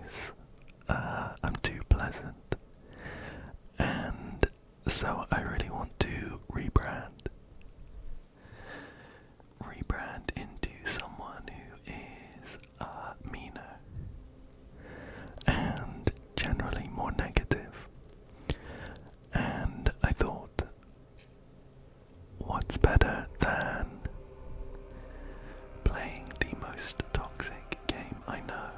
nice. I'm too pleasant. And so I really want to rebrand. Rebrand into someone who is meaner and generally more negative. And I thought, what's better than playing the most toxic game I know?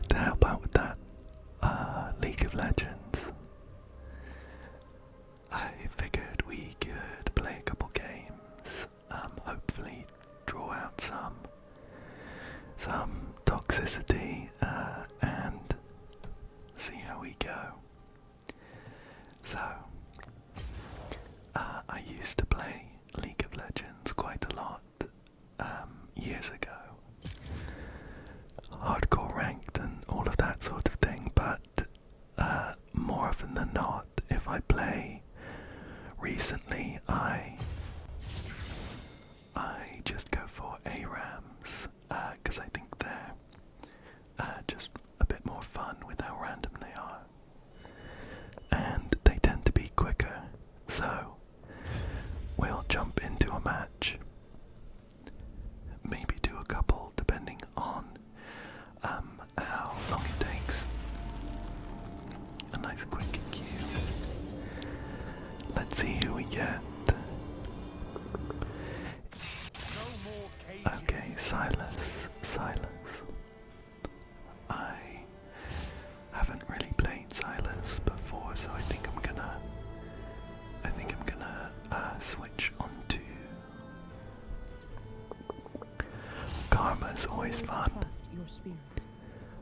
To help out with that, League of Legends. I figured we could play a couple games, hopefully draw out some toxicity, and see how we go. So, I used to play League of Legends quite a lot, years ago. Hardcore ranked and all of that sort of thing, but more often than not, if I play recently, I just go for ARAMs, because I think they're just a bit more fun with how random they are. And they tend to be quicker, so we'll jump into a match. Maybe do a couple, depending on how long it takes. A nice quick queue. Let's see who we get. Okay, Silas. I haven't really played Silas before, so I think I'm gonna switch onto Karma's always fun.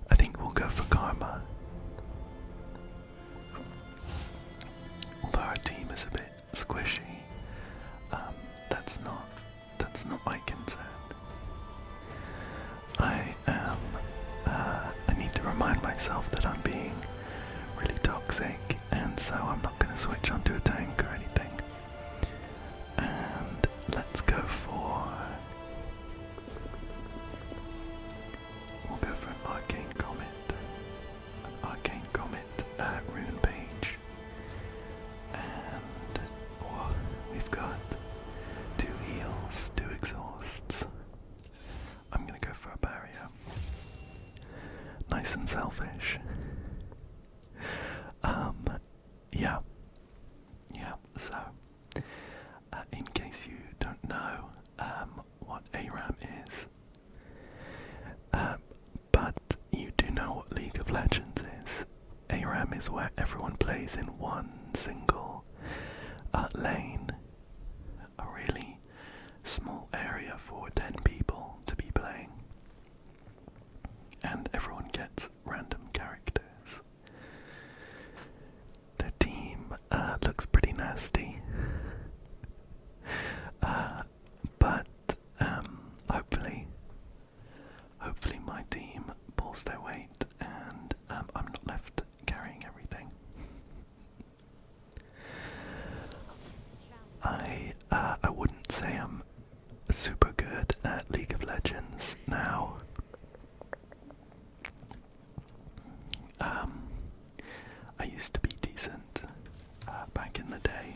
I think we'll go for Karma. Although our team is a bit squishy, that's not my concern. I need to remind myself that I'm being really toxic, and so I'm not going to switch onto a tank or anything. And let's go for... we'll go for an Arcane Comet. An Arcane Comet rune page. And we've got 2 heals, 2 exhausts. I'm gonna go for a barrier. Nice and selfish. Yeah, so in case you don't know what ARAM is, but you do know what League of Legends is. ARAM is where everyone plays in one single lane, a really small area for 10 people to be playing, and everyone gets random characters. Their team looks pretty nasty, but hopefully my team pulls their weight and I'm not left carrying everything. I wouldn't say I'm super good at League of Legends now. I used to be decent back in the day,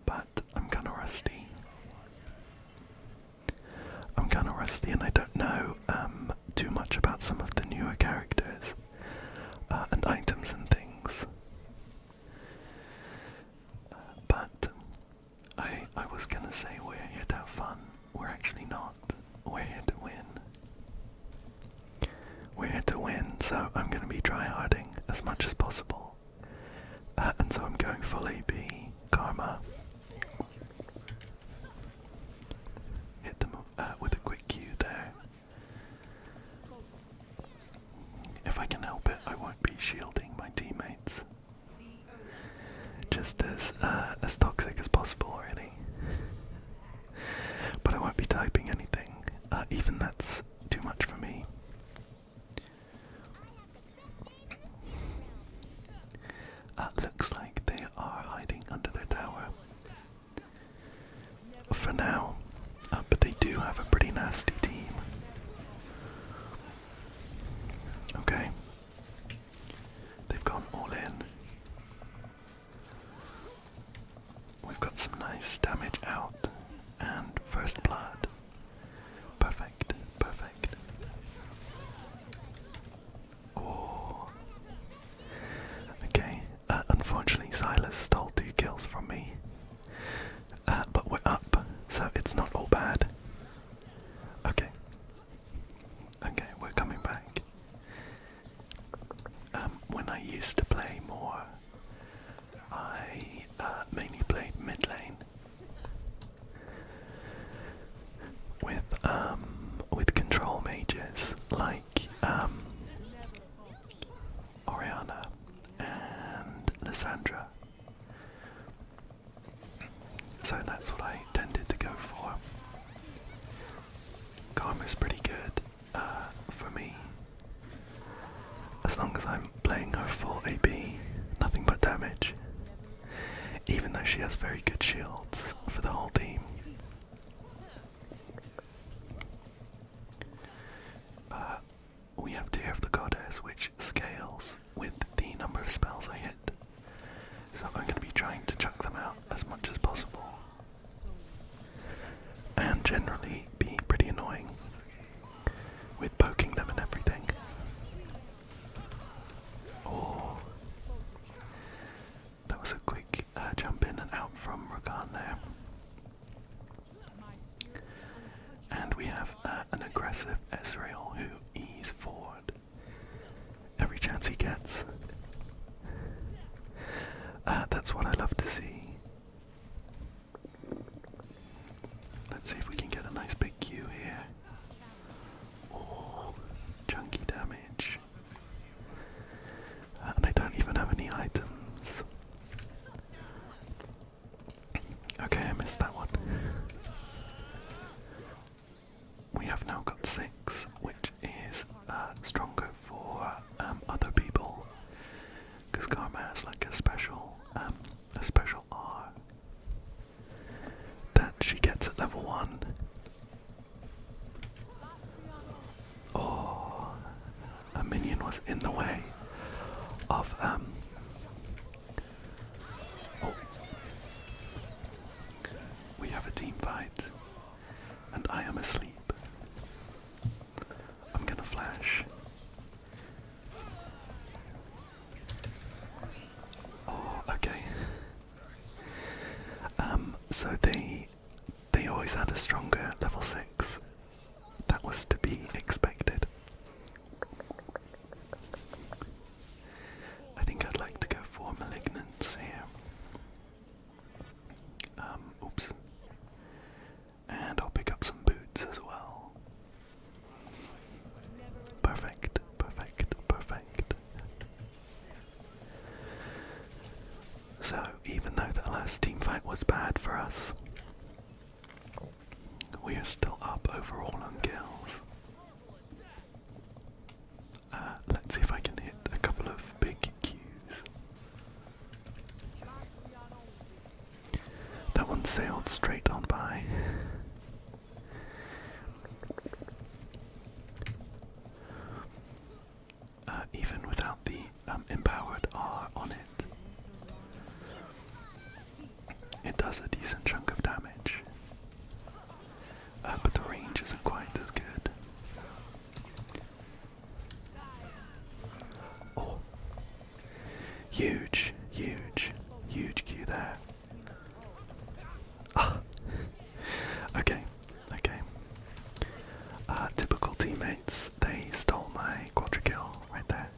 but I'm kinda rusty. And I don't know too much about some of the newer characters and items and things. But I was gonna say we're here to have fun. We're actually not. We're here to win. We're here to win, so I'm gonna be tryharding as much as possible. And so I'm going full AB, Karma. Hit them with a quick Q there. If I can help it, I won't be shielding my teammates. Just as toxic as possible, really. But I won't be typing anything. Even that's too much for me. Looks like they are hiding under their tower. For now. But they do have a pretty nasty team. like Oriana and Lysandra. So that's what I tended to go for. Karma's pretty good for me. As long as I'm playing her full AB, nothing but damage. Even though she has very good shields for the whole team. We have Tear of the Goddess, which scales with the number of spells I hit. So I'm going to be trying to chuck them out as much as possible. And generally be pretty annoying with poking them and everything. Oh, that was a quick jump in and out from Rakan there. And we have an aggressive Ezreal who ease forward every chance he gets. That's what I love to see. Let's see if we can get a nice big Q here. Oh, chunky damage. And I don't even have any items. Okay, I missed that one. We have now got 6, which is stronger for other people, because Karma has like a special R that she gets at level 1. Oh, a minion was in the way of oh. We have a team fight, and I am asleep. I'm gonna flash. Oh, okay. So they always had a stronger level 6. That was to be expected. I think I'd like to go for Malignance here. Oops. And I'll pick up some boots as well. Perfect, perfect, perfect. So, even though the last team fight was bad for us, we are still up overall on kills. Let's see if I can hit a couple of big Qs. That one sailed straight on by. Even without the empowered R on it, it does a decent chunk of damage. But the range isn't quite as good. Oh, huge, huge, huge Q there. Ah, okay, okay. Typical teammates, they stole my quadra kill right there.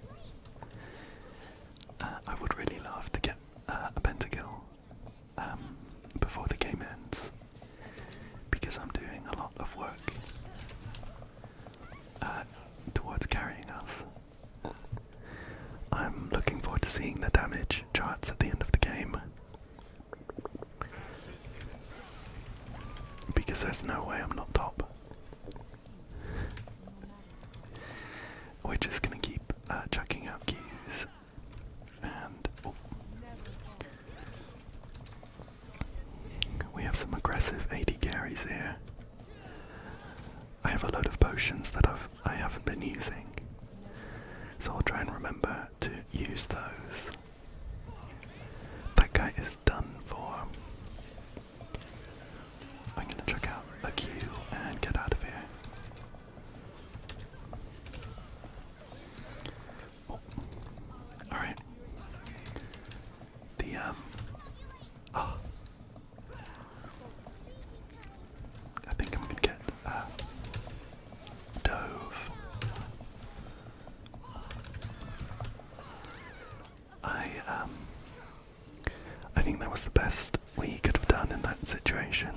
I would really love to get a pentakill before the game ends, because I'm doing a lot of work towards carrying us. I'm looking forward to seeing the damage charts at the end of the game, because there's no way I'm not top. We're just gonna keep chucking out Qs, and we have some aggressive AD carries here. I have a load of potions that I haven't been using, so I'll try and remember to use those. That guy is done for. I'm gonna check out a Q and get out of here. Oh. Alright. The I think I'm gonna get Dove. I think that was the best we could have done in that situation.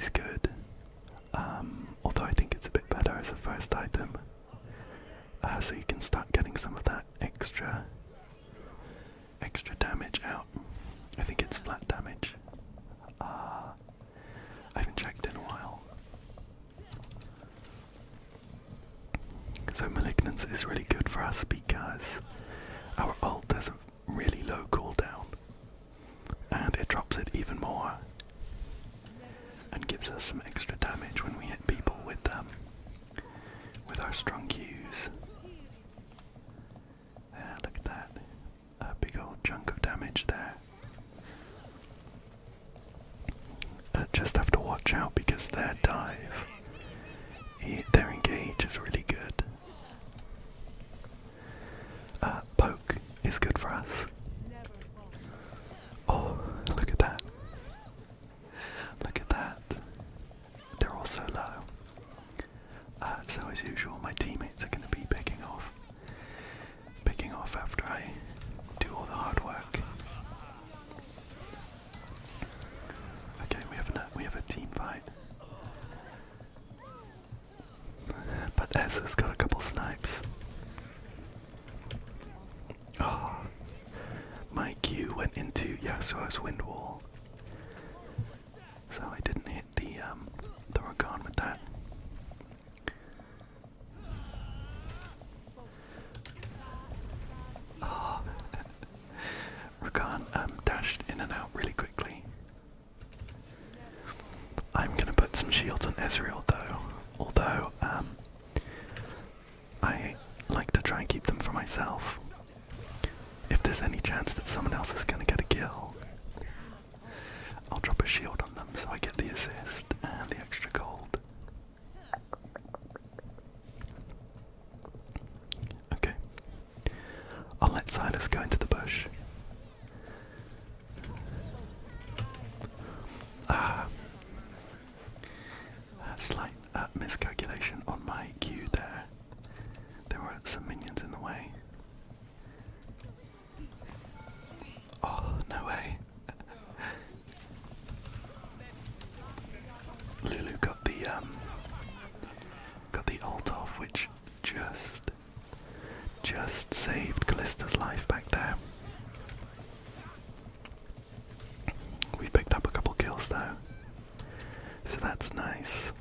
always good. Although I think it's a bit better as a first item. So you can start getting some of that extra damage out. I think it's flat damage. I haven't checked in a while. So Malignance is really good for us because our ult has a really low cooldown, and it drops it even more and gives us some extra damage when we hit people with our strong Qs. Yeah, look at that. A big old chunk of damage there. Just have to watch out because their dive, their engage is really good. Poke is good for us. Oh, look at that. Look at that. They're all so low. So as usual, my teammates are going to be picking off after I do all the hard work. Okay, we have a team fight. But Ez has got a couple snipes. Oh, my Q went into Yasuo's wind wall, so I didn't hit the Rakan with that. Oh, Rakan dashed in and out really quickly. I'm gonna put some shields on Ezreal though, although I like to try and keep them for myself. If there's any chance that someone else is gonna get a kill, I'll drop a shield on them so I get the assist and the extra gold. Okay. I'll let Silas go into the bush. Slight miscalculation on my Q there. There were some minions in the way. Oh, no way. Lulu got the ult off, which just saved Callista's life back there. We've picked up a couple kills though, so that's nice.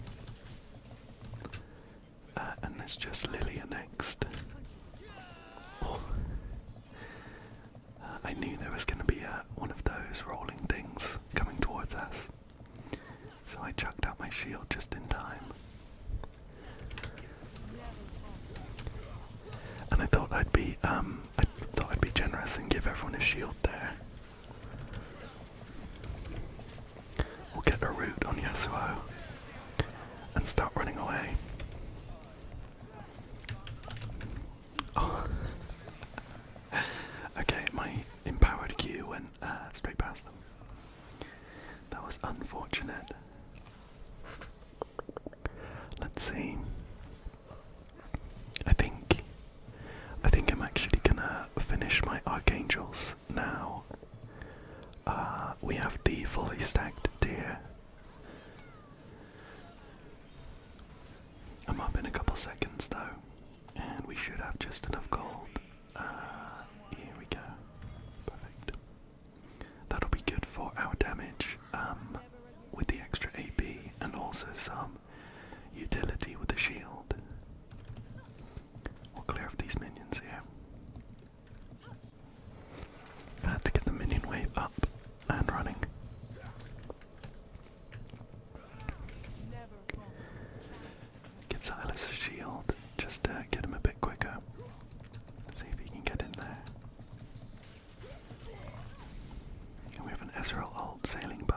And there's just Lilia next. Oh. I knew there was going to be one of those rolling things coming towards us, so I chucked out my shield just in time. And I thought I'd be generous and give everyone a shield there. We'll get a root on Yasuo and start running away. Oh. Okay, my empowered Q went straight past them. That was unfortunate. Let's see. I think I'm actually gonna finish my Archangels now. We have the fully stacked tier. I'm up in a couple seconds though, and we should have just enough gold. Here we go. Perfect. That'll be good for our damage, with the extra AP and also some utility with the shield. We'll clear off these minions here. I had to get the minion wave up and running. Give Silas a shield, just to get him a bit quicker. Let's see if he can get in there. And we have an Ezreal ult sailing by.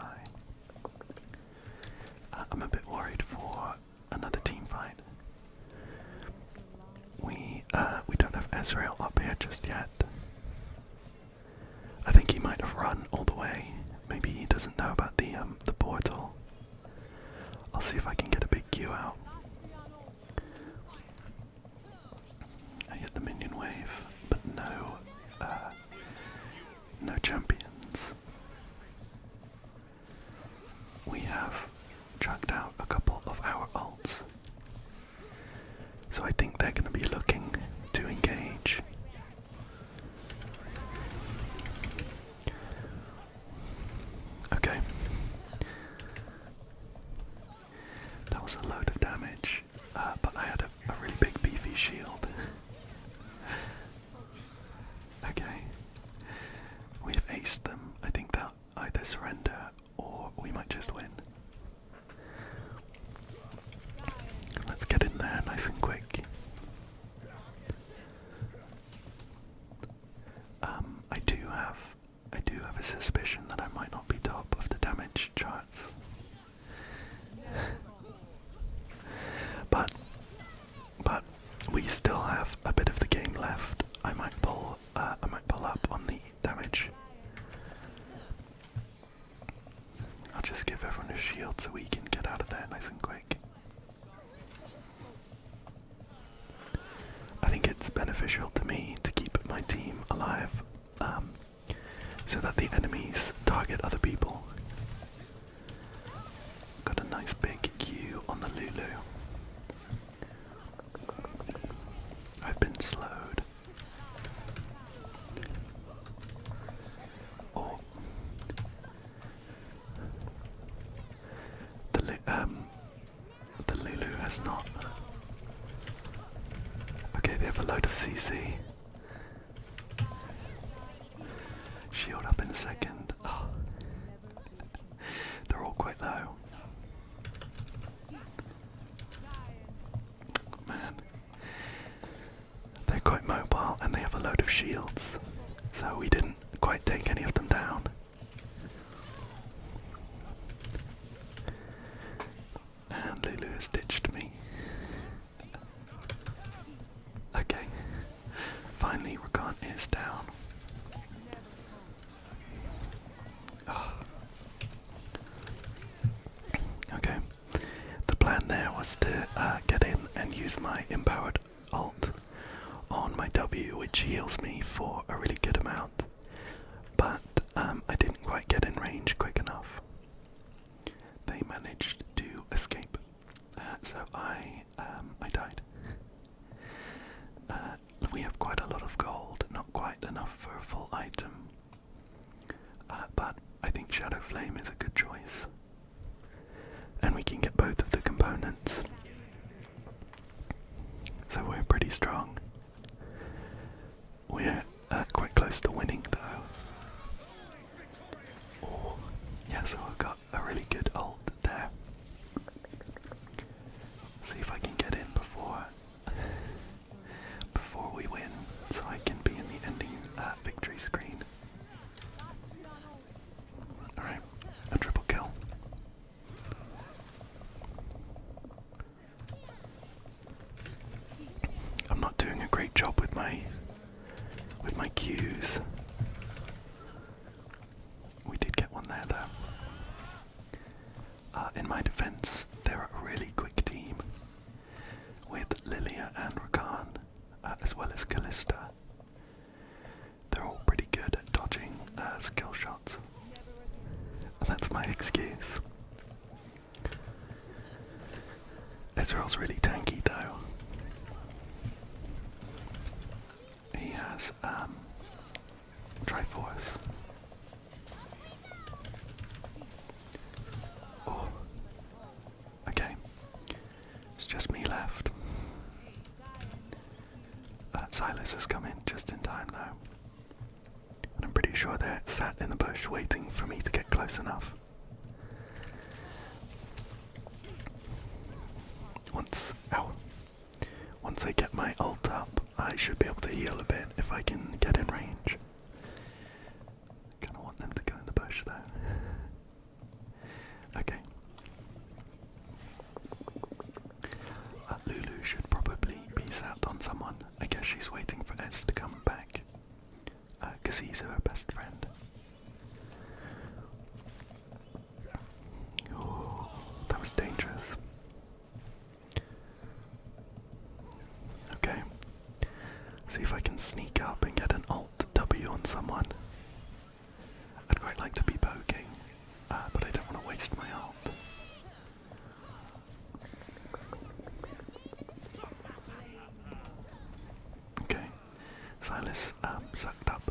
I'm a bit worried for another team fight. We don't have Ezreal up here just yet. I think he might have run all the way. Maybe he doesn't know about the portal. I'll see if I can get a big Q out. I hit the minion wave, but no champions. We have Chuck Okay. That was a load of damage, but I had a really big beefy shield. Okay. We have aced them. I think they'll either surrender or we might just win. Let's get in there nice and quick. I do have a suspicion that I might not be top of the damage charts. But we still have a bit of the game left. I might pull up on the damage. I'll just give everyone a shield so we can get out of there nice and quick. I think it's beneficial to me to keep my team alive, so that the enemies target other people. Got a nice big Q on the Lulu. I've been slowed. Oh. The Lulu has not. Okay, they have a load of CC. Shield up in a second. Oh. They're all quite low. Man. They're quite mobile and they have a load of shields. So we didn't quite take any of them down. And Lulu has ditched me. Okay. Finally, Rakan is down. Oh. Okay. The plan there was to get in and use my empowered ult on my W, which heals me for a really good amount. But I didn't quite get in range quick enough. They managed to escape, so I died. We have quite a lot of gold, not quite enough for a full item, but I think Shadow Flame is a good choice, and we can get both of the components, so we're pretty strong. We're quite close to winning though. Oh, yeah, so I've got a really good ult there. See if I can get in before we win, so I can be in the ending victory screen. Alright, a triple kill. I'm not doing a great job with my Qs. We did get one there though. In my defense, they're a really quick team with Lilia and Rakan, as well as Callista. They're all pretty good at dodging skill shots. And that's my excuse. Ezreal's really tanky though. He has Triforce. Oh. Okay. It's just me left. Silas has come in just in time though. And I'm pretty sure they're sat in the bush waiting for me to get close enough. Once I get my ult up, I should be able to heal a bit if I can get in range. I kinda want them to go in the bush though. Okay. Lulu should probably be sat on someone. I guess she's waiting for Ez to come back. 'Cause he's her best friend. Oh, that was dangerous. Okay. See if I can sneak up and get an alt W on someone. I'd quite like to be poking, but I don't want to waste my ult. Okay. Silas sucked up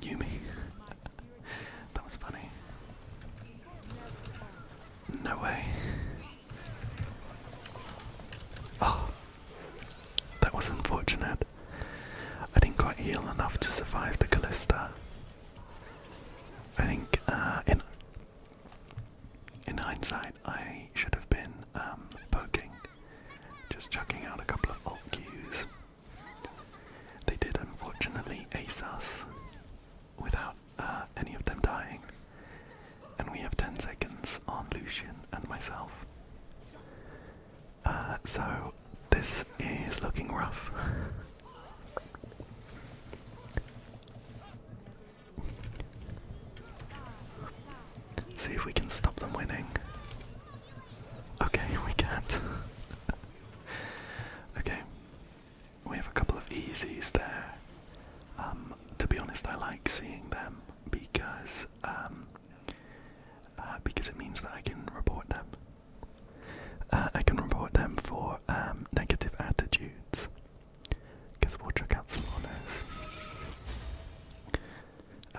Yumi. That was funny. hindsight, I should have been poking, just chucking out a couple of alt Qs. They did unfortunately ace us without any of them dying, and we have 10 seconds on Lucian and myself. So this is looking rough. See if we can stop them winning. Okay, we can't. Okay, we have a couple of easies there. To be honest, I like seeing them because it means that I can report them. I can report them for negative attitudes. Guess we'll check out some honors.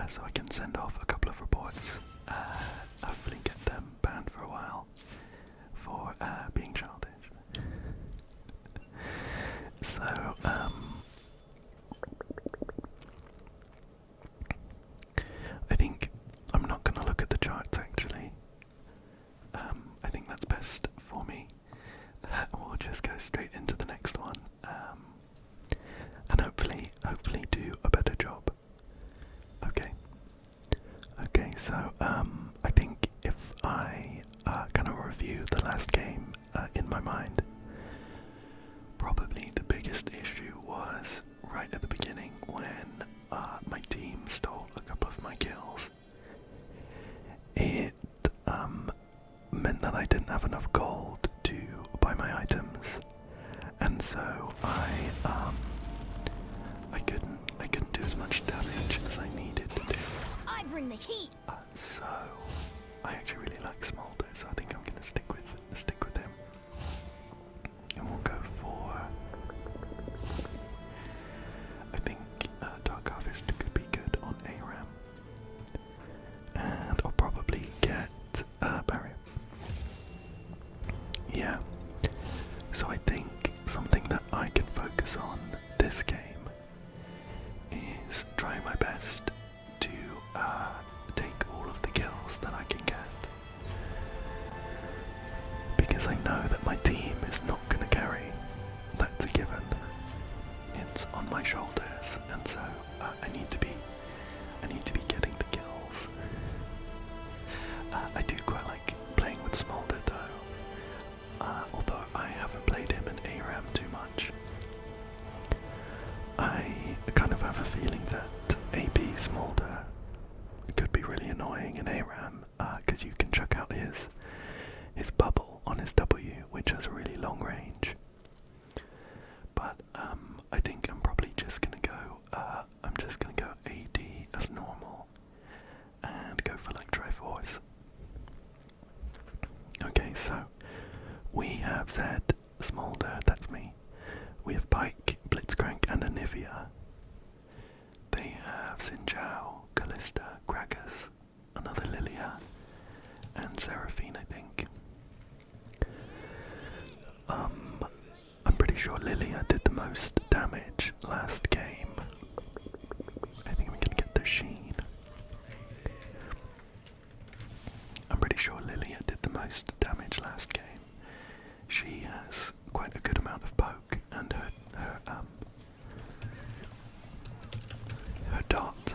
So I can send off a couple of reports. Hopefully get them banned for a while for being childish. So, I think I'm not going to look at the charts actually. I think that's best for me. We'll just go straight into the next one, and hopefully do a better job. Okay. Okay, so I think if I kind of review the last game in my mind, probably the biggest issue was right at the beginning when my team stole a couple of my kills. It meant that I didn't have enough gold to buy my items, and so I couldn't do as much damage as I needed to do. I bring the heat. So I actually really like Smolder, so I think I'm gonna stick with him, and we'll go for. I think Dark Harvest could be good on ARAM, and I'll probably get Barrier. Yeah. So I think something that I can focus on this game is trying my best to take all of the kills that I can get, because I know that my team is not going to carry. That's a given. It's on my shoulders, and so I need to be getting the kills. I do quite like playing with Smolder though, although I haven't played him in ARAM too much. I kind of have a feeling that AP Smolder could be really annoying in ARAM, because you can chuck out his bubble on his W, which has a really long range. But I think I'm probably just gonna go. AD as normal and go for like Triforce. Okay, so we have Zed, Smolder, that's me. We have Pike, Blitzcrank, and Anivia. They have Sinjao, Callista, Gragas, another Lilia, and Seraphine, I think. I'm pretty sure Lilia did the most damage last game. I think we can get the Sheen. I'm pretty sure Lilia did the most damage last game. She has quite a good amount of poke, and her dot.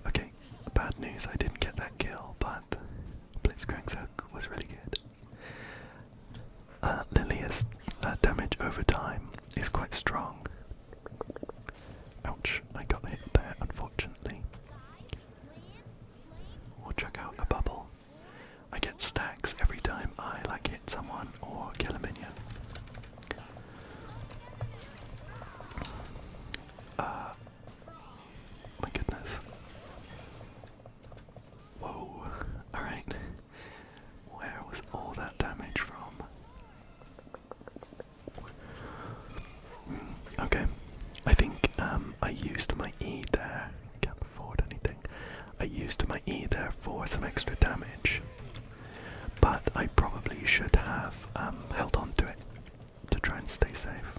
Okay, bad news, I didn't get that kill, but Blitzcrank's hook was really good. Lilia's damage over time is quite strong. Ouch, I got hit there, unfortunately. We'll check out a bubble. I get stacks every time I hit someone or kill a minion. My goodness. Whoa. Alright. Where was all that damage from? Okay. I think I used my E there. Can't afford anything. I used my E there for some extra damage. But I probably should have held on to it to try and stay safe.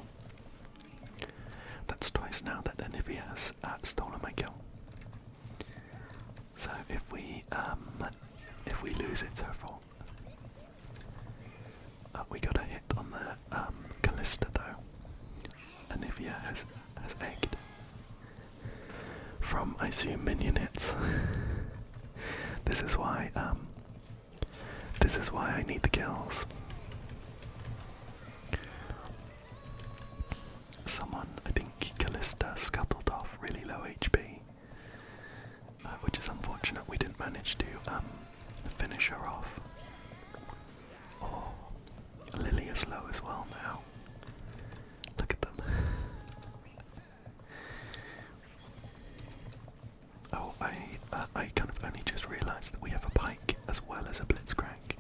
That's twice now that Anivia has stolen my kill. So if we lose, it's her fault. We got a hit on the Callista though. Anivia has egged. From, I assume, minion hits. This is why I need the kills. Someone, I think Callista, scuttled off really low HP, which is unfortunate. We didn't manage to finish her off. Oh, Lily is low as well now. Look at them. Oh, I kind of only just realised that we have a pike as well as a blitzcrank.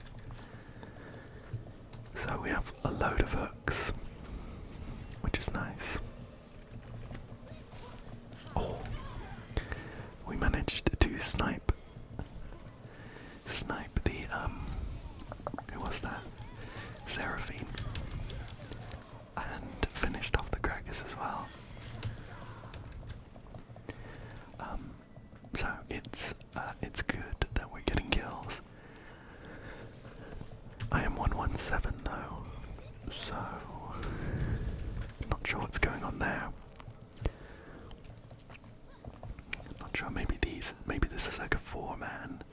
So we have a load of hooks, which is nice. Oh, we managed to snipe the who was that? Seraphine, and finished off the Krakus as well. So it's good that we're getting kills. I am 117 though, so not sure what's going on there. Not sure. Maybe this is like a 4-man,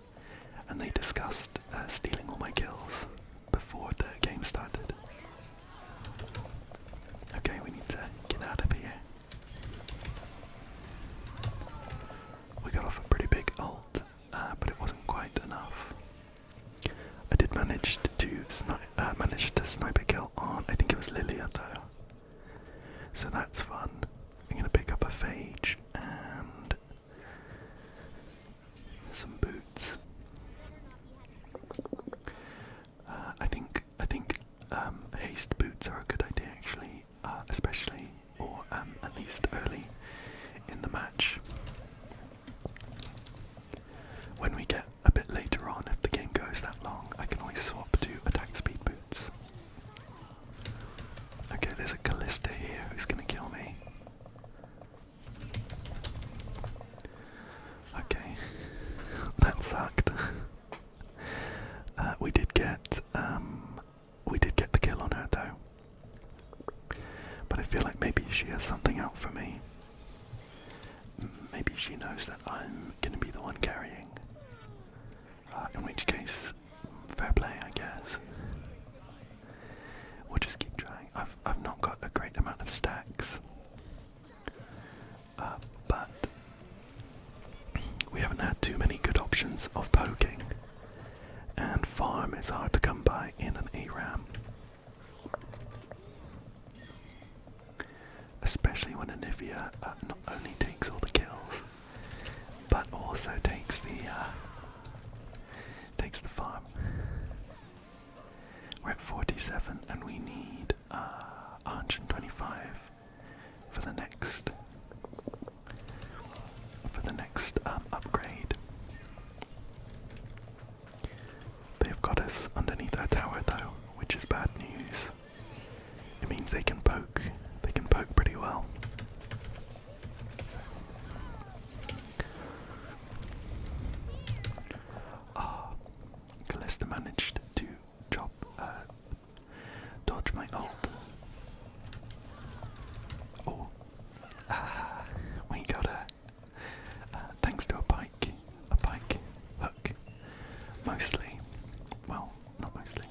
and they discussed stealing all my kills before the game started. Okay, we need to get out of here. We got off a pretty big ult, but it wasn't quite enough. I did manage to snipe a kill on, I think it was Lilia though. So that's fun. I'm gonna pick up a phage and some boots. I think haste boots are a good idea actually, especially or at least early in the match. When we get a bit later on, if the game goes that long, I can always swap to attack speed boots. Okay, there's a Callista here who's gonna kill me. Okay, that sucked. We did get the kill on her though. But I feel like maybe she has something out for me. Maybe she knows that I'm gonna be the one carrying. In which case, fair play, I guess. We'll just keep trying. I've not got a great amount of stacks, but we haven't had too many good options of poking, and farm is hard to come by in an ARAM. Especially when Anivia not only takes all the kills, but also takes the farm. We're at 47 and we need 125 for the next upgrade. They've got us underneath our tower though, which is bad news. It means they can poke pretty well. Callista managed to dodge my ult. Oh, we got thanks to a pike hook, mostly. Well, not mostly.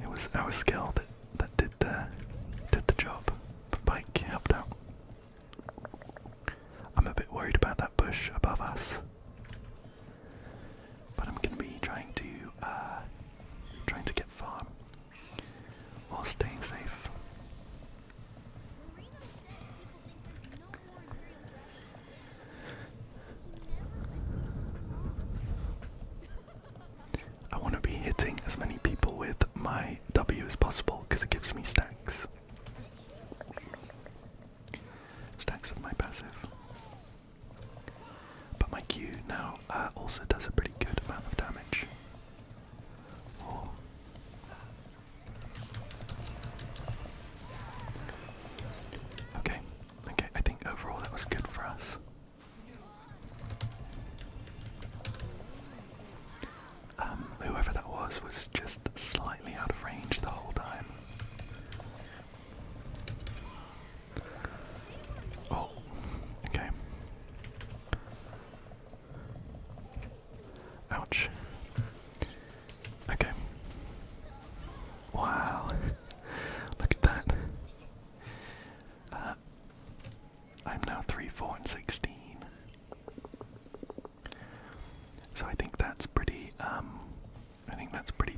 It was our skill that did the job. But pike helped out. I'm a bit worried about that bush above us, but I'm gonna be trying to get farm while staying safe. I want to be hitting as many people with my W as possible because it gives me stacks of my passive. But my Q now also does a pretty good amount of damage. Oh. Okay, I think overall that was good for us. Whoever that was just slightly out of So I think that's pretty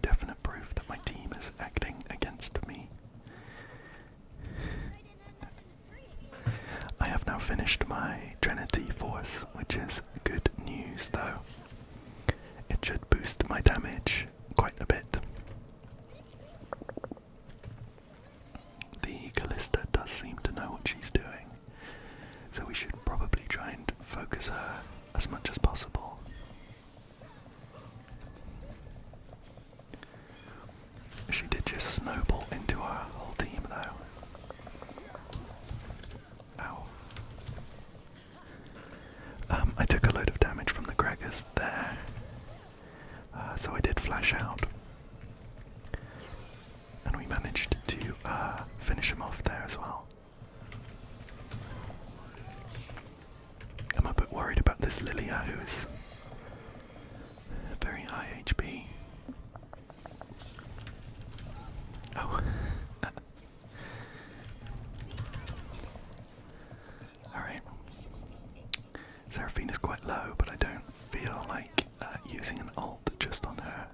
definite proof that my team is acting against me. I have now finished my Trinity Force, which is good news though. It should boost my damage quite a bit. The Callista does seem to know what she's doing, so we should probably try and focus her as much as possible. She did just snowball into our whole team though. Ow. I took a load of damage from the Gregors there, so I did flash out. And we managed to finish him off there as well. I'm a bit worried about this Lilia who's very high HP. Oh. Alright. Seraphine is quite low, but I don't feel like using an ult just on her.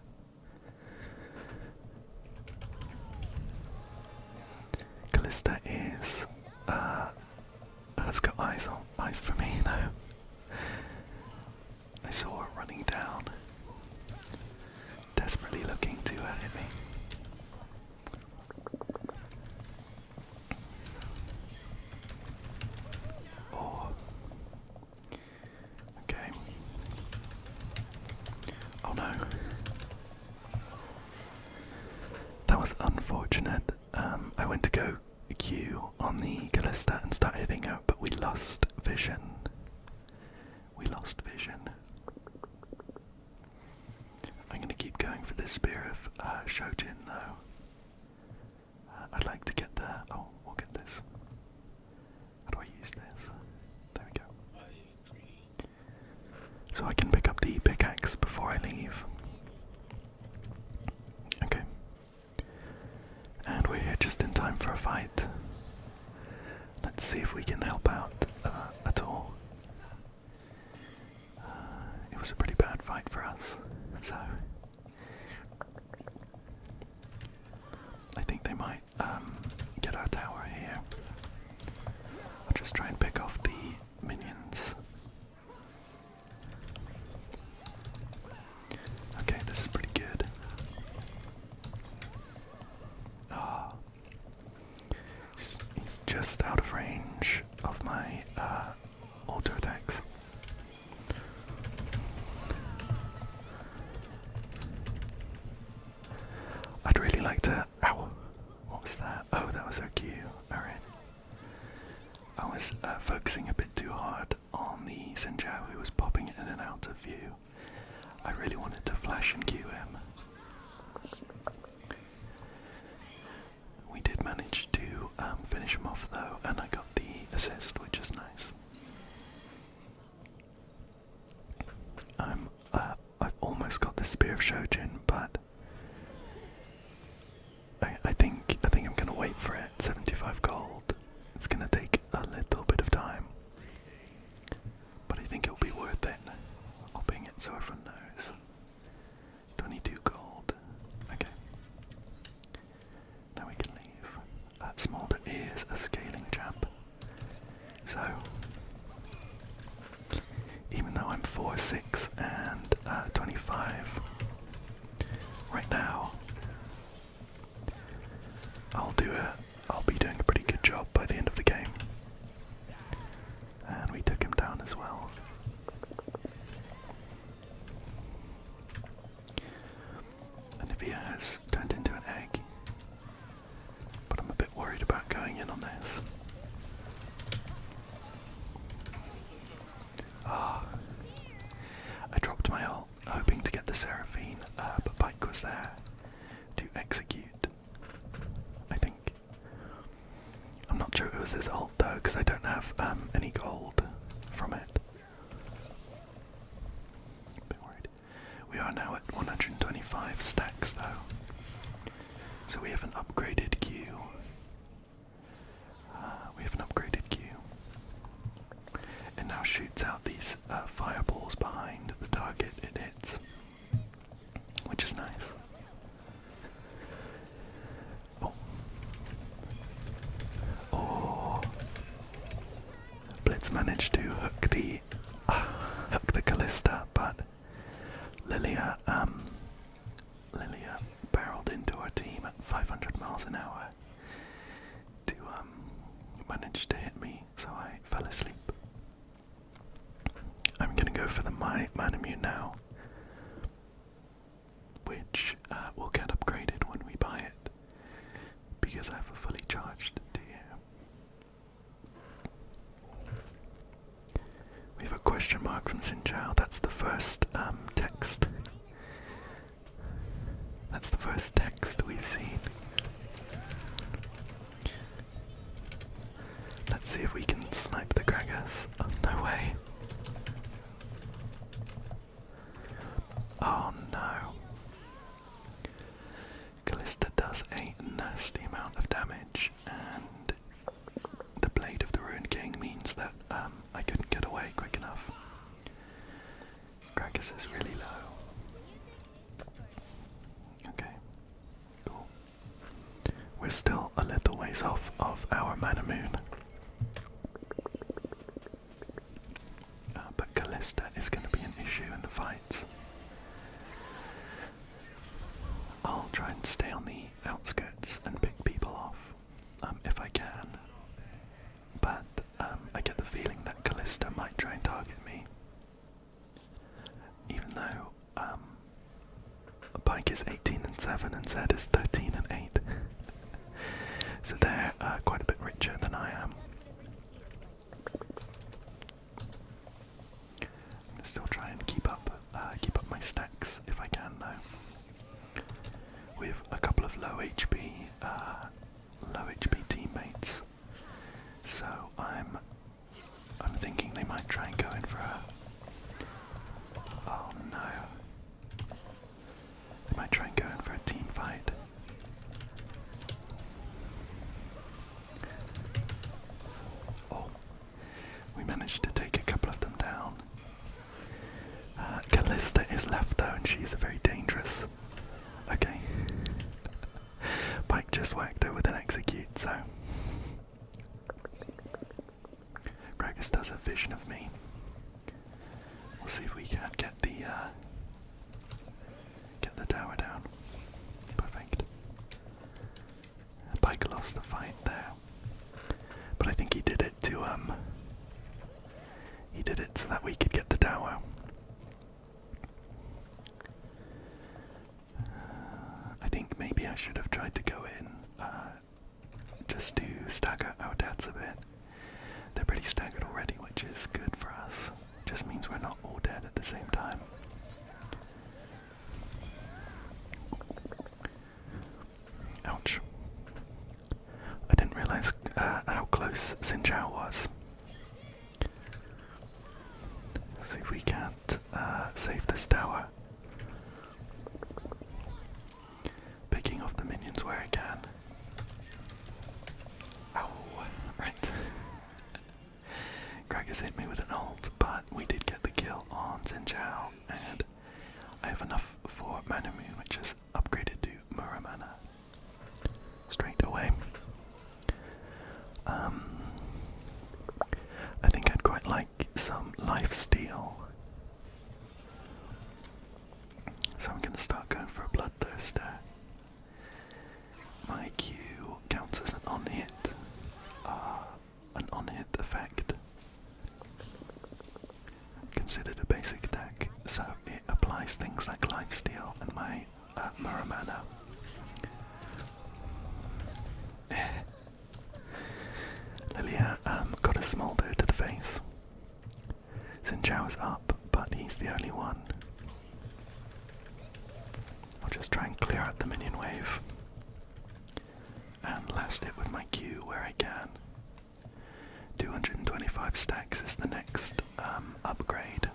Callista is has got eyes for me though. I saw her running down, desperately looking to hit me. Oh. Okay. Oh no. That was unfortunate. I went to go Q on the Callista and start hitting her, but we lost vision. We lost vision. I'm going to keep going for this Spear of Shojin though. I'd like to get the... Oh, we'll get this. How do I use this? There we go. So I can pick up the pickaxe before I leave. Okay. And we're here just in time for a fight. Let's see if we can help out at all. It was a pretty bad fight for us, so I think they might get our tower here. I'll just try and pick off the minions. Okay, this is pretty good. He's just out of range of my auto attacks. I'd really like to... Ow! What was that? Oh, that was our Q. Alright. I was focusing a bit too hard on the Xin who was popping in and out of view. I really wanted to flash and Q him. We did manage to finish him off though, and I got the assist, which is nice. I've almost got the Spear of Shojin, but I think I'm gonna wait for it. 75 gold. It's gonna take a little bit of time, but I think it'll be worth it. I'll ping it so everyone knows. 22 gold. Okay. Now we can leave. Smolder is a scaling champ, so even though I'm 4, 6, and 25 right now, I'll be doing a pretty good job by the end of the game. And we took him down as well. Olivia has turned into an egg, but I'm a bit worried about going in on this. I dropped my ult, hoping to get the Seraphine, but Pike was there to execute. I think. I'm not sure it was his ult though, because I don't have any gold from it. A bit worried. We are now at 125 stacks though, so we have an upgraded Q. It now shoots out these fireballs behind the target it hits. miles an hour to manage to hit me, so I fell asleep. I'm gonna go for the Manamune now, which will get upgraded when we buy it, because I have a fully charged deer. We have a question mark from Sinjao. That's the first text. That's the first text we've seen. Let's see if we can snipe the Gragas. Oh, no way. Oh no. Callista does a nasty amount of damage, and the Blade of the Ruined King means that I couldn't get away quick enough. Gragas is really low. Okay, cool. We're still a little ways off of our Manamune. But Callista is going to be an issue in the fights. I'll try and stay on the outskirts and pick people off, if I can. But I get the feeling that Callista might try and target me. Even though Pike is 18 and 7 and Zed is 13 and 8. So they're quite a bit richer than I am. I'm gonna still try and keep up my stacks if I can, though. With a couple of low HP teammates, so I'm thinking they might try and go in for a. Oh no! They might try and go in for a team fight. Oh, we managed to take a couple of them down. Callista is left though, and she's very dangerous. Okay. Pike just whacked her with an execute, so Gragas does a vision of me. We'll see if we can get the tower down. Perfect. Pike lost the fight there, but I think he did it so that we could get the tower. I think maybe I should have tried to go in just to stagger our deaths a bit. They're pretty staggered already, which is good for us. Just means we're not all dead at the same time. Ouch. I didn't realize how close Sinjao was. See if we can't save this tower. Picking off the minions where I can. Ow, right. Gragas hit me with an ult, but we did get the kill on Sinjao, and I have enough for Manamune, which is upgraded to Muramana straight away. I think I'd quite like some lifesteal, so I'm going to start going for a Bloodthirster. My Q counts as an on-hit effect, considered a basic attack, so it applies things like lifesteal and my Muramana. Lilia got a smolder to the face. Sinjao's up, but he's the only one. I'll just try and clear out the minion wave and last it with my Q where I can. 225 stacks is the next upgrade.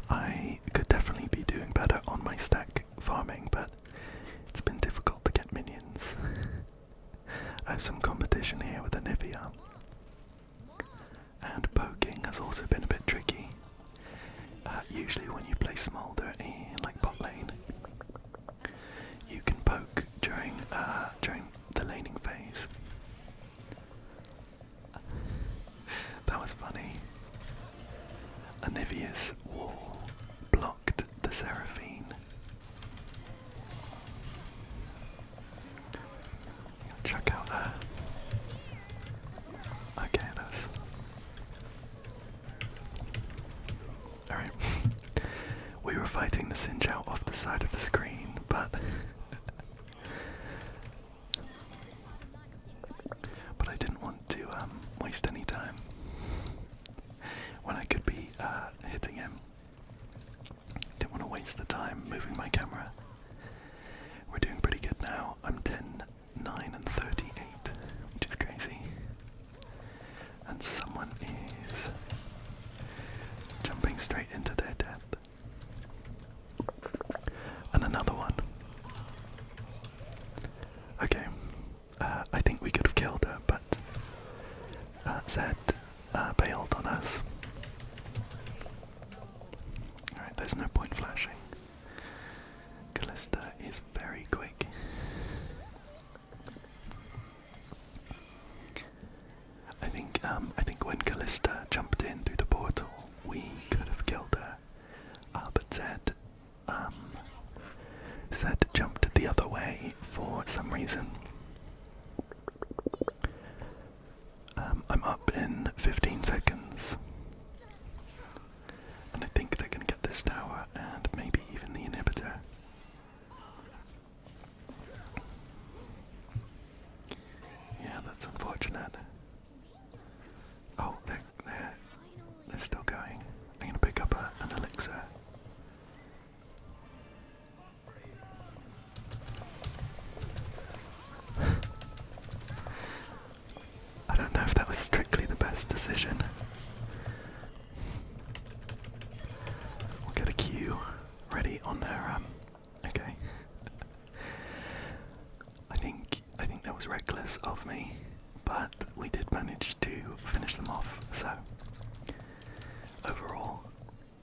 I could definitely be doing better on my stack farming, but it's been difficult to get minions. I have some competition here with Anivia, and poking has also been a bit tricky. Usually when you play Smolder in like bot lane, you can poke during the laning phase. That was funny. Anivia's wall blocked fighting the Singe out off the side of the screen, but but I didn't want to waste any time when I could be hitting him. Didn't want to waste the time moving my camera. We're doing pretty good now. I'm 10, 9, and 38, which is crazy. And someone is jumping straight into their death. And another one. Okay, I think we could have killed her, but Zed bailed on us. Alright, there's no point flashing. Callista is very quick. I think when Callista jumped in through the portal, we could have killed her. But Zed jumped the other way for some reason. I'm up in 15 seconds. And I think they're gonna get this tower and maybe even the inhibitor. Yeah, that's unfortunate. Oh, they're still going. I'm gonna pick up an elixir. I don't know if that was strictly the best decision. We'll get a Q ready on her. Okay. I think that was reckless of me, but we did manage to finish them off. So overall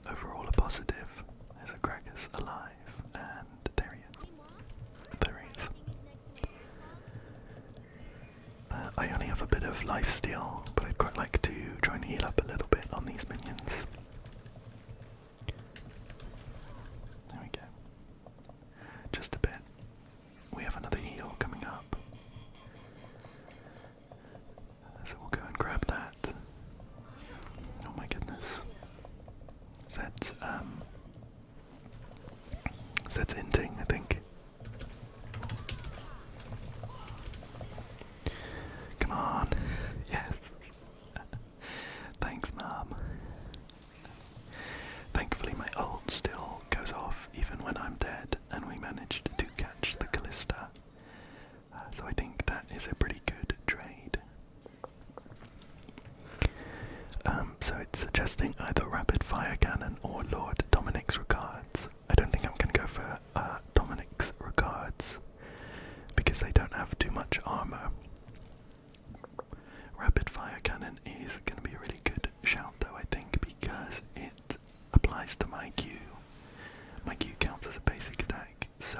a positive. There's a Krakus alive, and there he is. There he is. I only have a bit of lifesteal, but I'd quite like to try and heal up a little bit on these minions. There we go. Just a bit. We have another heal coming up. So we'll go and grab that. Oh my goodness. Zed's inting, I think. Come on. Yes. Thanks, Mom. Thankfully my ult still goes off even when I'm dead, and we managed to catch the Callista. So I think that is a pretty good trade. So it's suggesting either Rapid Fire Cannon or Lord Dominic's Regards. I don't think I'm going to go for Dominic's Regards because they don't have too much armor. Rapid Fire Cannon is going to be a really good shout though, I think, because it applies to my Q. My Q counts as a basic attack, so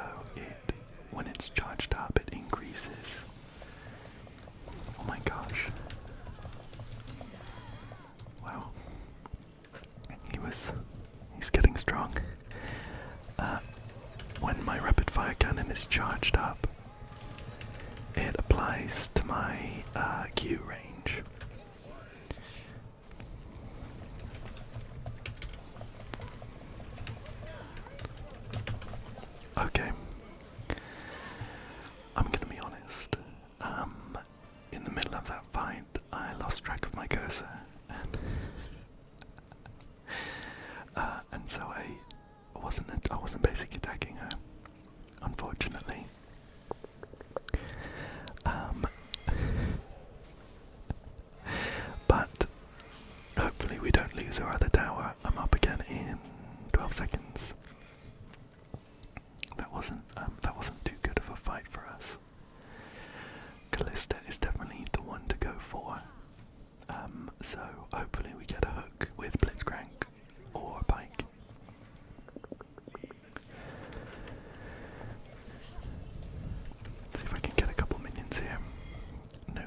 when it's charged up, it increases. Oh my gosh. Wow. He's getting strong. When my Rapid Fire Cannon is charged up, it applies to my Q range. Okay. I'm gonna be honest. In the middle of that fight, I lost track of my cursor, and so I wasn't basically attacking her, unfortunately. But hopefully we don't lose our other tower. I'm up again in 12 seconds. That wasn't too good of a fight for us. Callista is definitely the one to go for. So hopefully we get a hook with Blitzcrank or Pike. Let's see if I can get a couple minions here. No.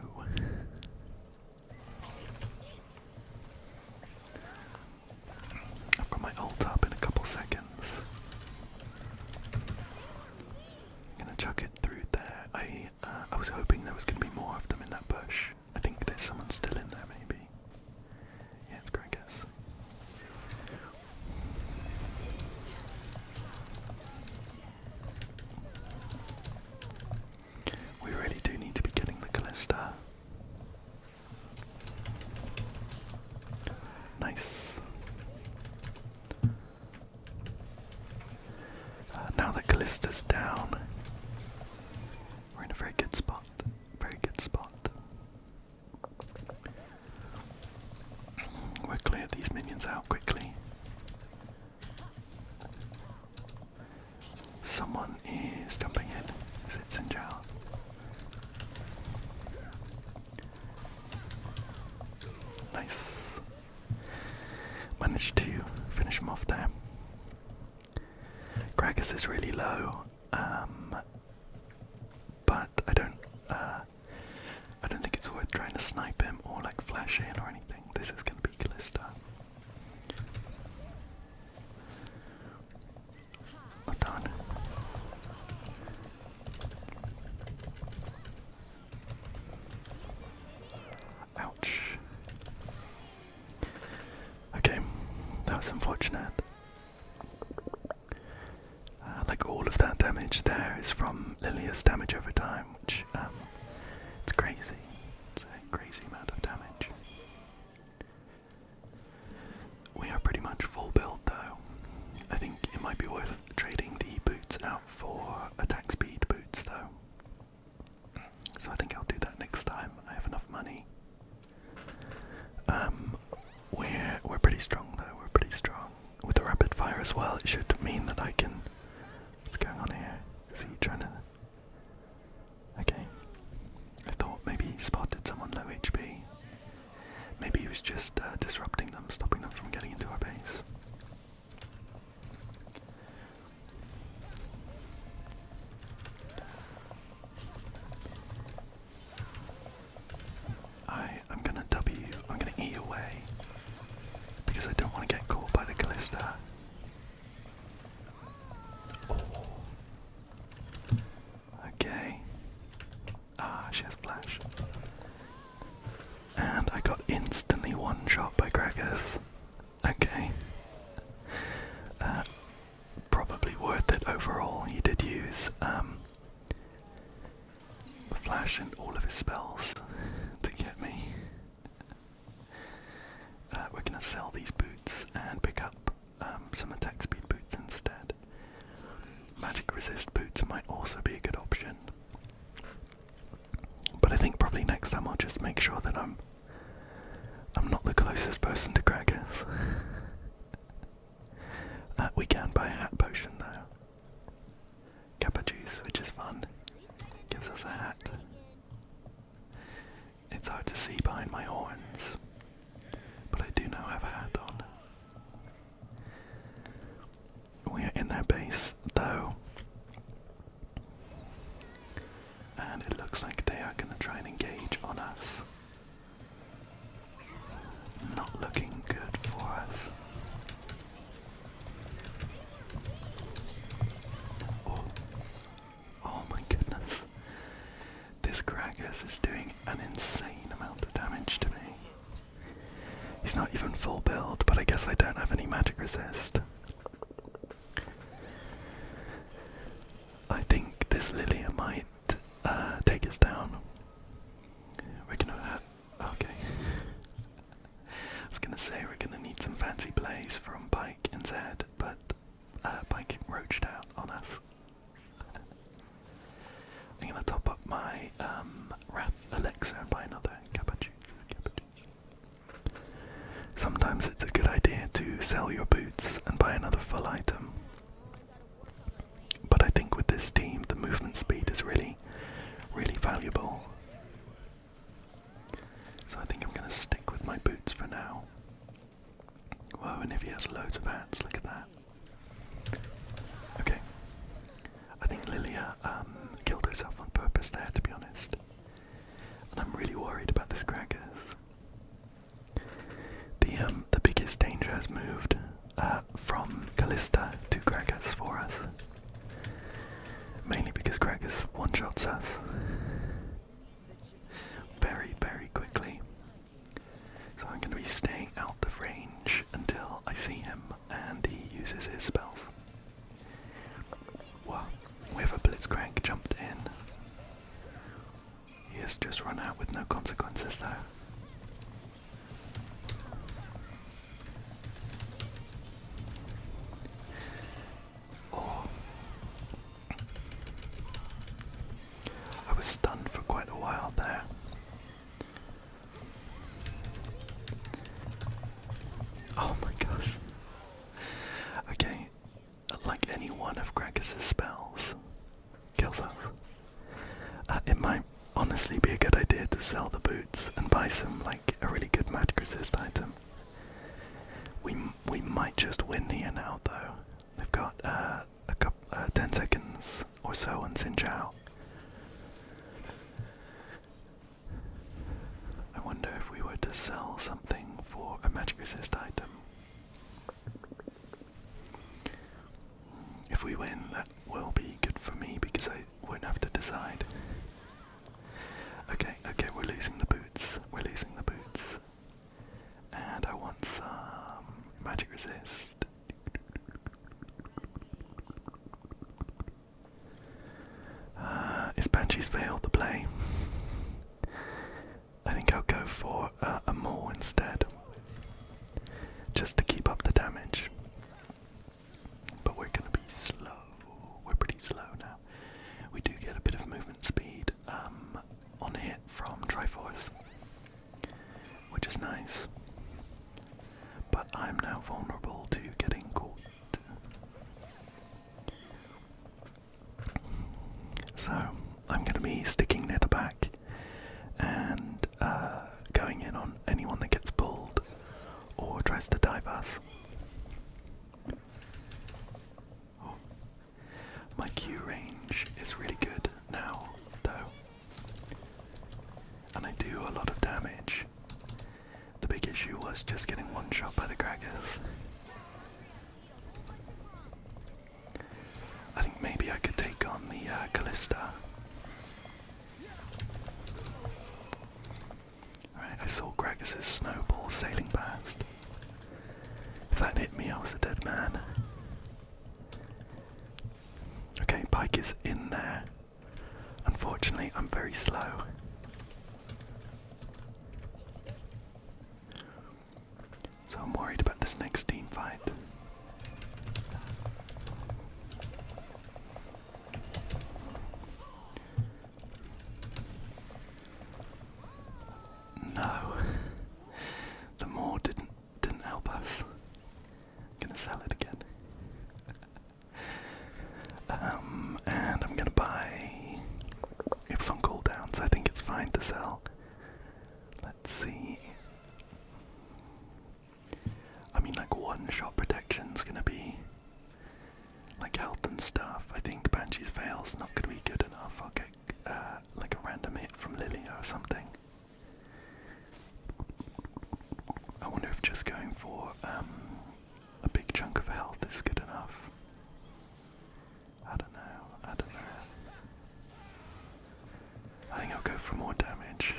I've got my ult up in a couple seconds. I'm gonna chuck it through there. I was hoping there was gonna be more of them in that bush. I think there's someone still in there, maybe. Yeah. Callista's down. We're in a very good spot. Very good spot. We'll clear these minions out quickly. Someone is jumping in. Is it Sinjao? Nice. Managed to finish him off there. Gragas is really low, but I don't think it's worth trying to snipe him or like flash in or anything. This is going to be Callista. Well done. Ouch. Okay, that was unfortunate. Like all of that damage there is from Lilia's damage over time, which it's crazy. It's a crazy amount of damage. We are pretty much full build though. I think it might be worth trading the boots out for attack speed boots though. So I think I'll do that next time. I have enough money. We're pretty strong though. We're pretty strong with the rapid fire as well. It should mean that I can. What's going on here? Is he trying to? Okay. I thought maybe he spotted someone low HP. Maybe he was just disrupting them, stopping them from getting into our base. I'm gonna W, I'm gonna E away, because I don't want to get caught by the Callista. Oh. Okay. She has flash. And I got instantly one-shot by Gragas. Okay. Probably worth it overall. He did use flash and all of his spells to get me. We're gonna sell these boots and pick up some attack speed boots instead. Magic resist boots might also be a good option. But I think probably next time I'll just make sure that I'm not the closest person to Gragas. We can buy a hat potion though. Kappa juice, which is fun. Gives us a hat. It's hard to see behind my horns, but I do now have a hat on. We are in their base though, and it looks like they are going to try and engage on us. Not looking good for us. Oh my goodness. This Gragas is doing an insane amount of damage to me. He's not even full build, but I guess I don't have any magic resist. I think this Lilia might take us down. We're gonna have... okay. I was gonna say we're gonna need some fancy plays from Pike and Zed, but Pike roached out on us. I'm gonna top up my Wrath Elixir and buy another Kappa juice. Sometimes it's a good idea to sell your boots and buy another full item. But I think with this team, the movement speed is really, really valuable. So I think I'm gonna stick with my boots for now. Whoa, and if he has loads of hats, look at that. Okay. I think Lilia killed herself on purpose there, to be honest. And I'm really worried about this Gragas. The biggest danger has moved from Callista to Gragas for us. Mainly because Gragas one-shots us very, very quickly. So I'm going to be staying out of range until I see him and he uses his spells. Wow, we have a Blitzcrank jumped in. He has just run out with no consequences though. Oh. Oh my gosh. Okay, like any one of Krakus's spells kills us. It might honestly be a good idea to sell the boots and buy some, like, a really good magic resist item. We might just win here now, though. They've got 10 seconds or so on Xin. I wonder if we were to sell something for a magic resist item. If we win, that will be good for me because I won't have to decide. Okay, we're losing the boots. We're losing the boots. And I want some magic resist. Is Banshee's Veil the play? I think I'll go for a Maul instead. Just to keep up the damage. But we're gonna be slow. We're pretty slow now. We do get a bit of movement speed on hit from Triforce, which is nice. But I'm now vulnerable to getting caught. So I'm going to be sticking near the back and going in on anyone that gets pulled or tries to dive us. Oh. My Q range is really good now, though. And I do a lot of damage. The big issue was just getting one shot by the Krakus. I think maybe I could take on the Callista. Alright, I saw Krakus' snowball sailing past. If that hit me, I was a dead man. Okay, Pike is in there. Unfortunately, I'm very slow. So I'm worried about this next team fight. No, the Maw didn't help us. I'm gonna sell it again. And I'm gonna buy. It was on cooldown, so I think it's fine to sell. Let's see. I mean, like, one shot protection's gonna be like health and stuff. I think Banshee's Veil's not gonna be good enough. I'll get like a random hit from Lilia or something. I wonder if just going for a big chunk of health is good enough. I don't know. I think I'll go for more damage.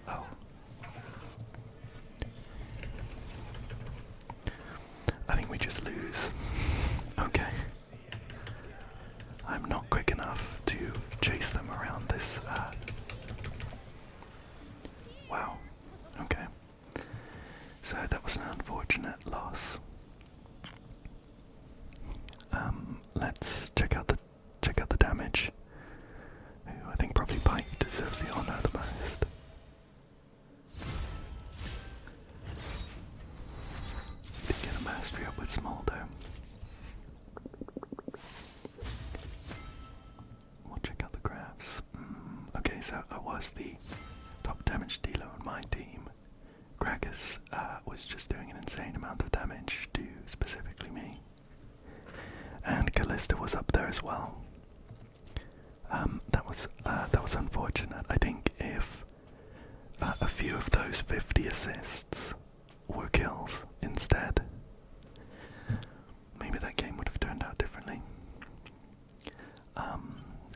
Oh. I think we just lose. Okay. I'm not quick enough to chase them around this. Wow. Okay. So that was an unfortunate loss. Let's check out the damage. Ooh, I think probably Pike deserves the honor the most. Did get a mastery up with Smolder. We'll check out the graphs. Okay, so I was the top damage dealer on my team. Krakus was just doing an insane amount of damage to specifically me. And Callista was up there as well. That was unfortunate. I think if a few of those 50 assists were kills instead, maybe that game would have turned out differently.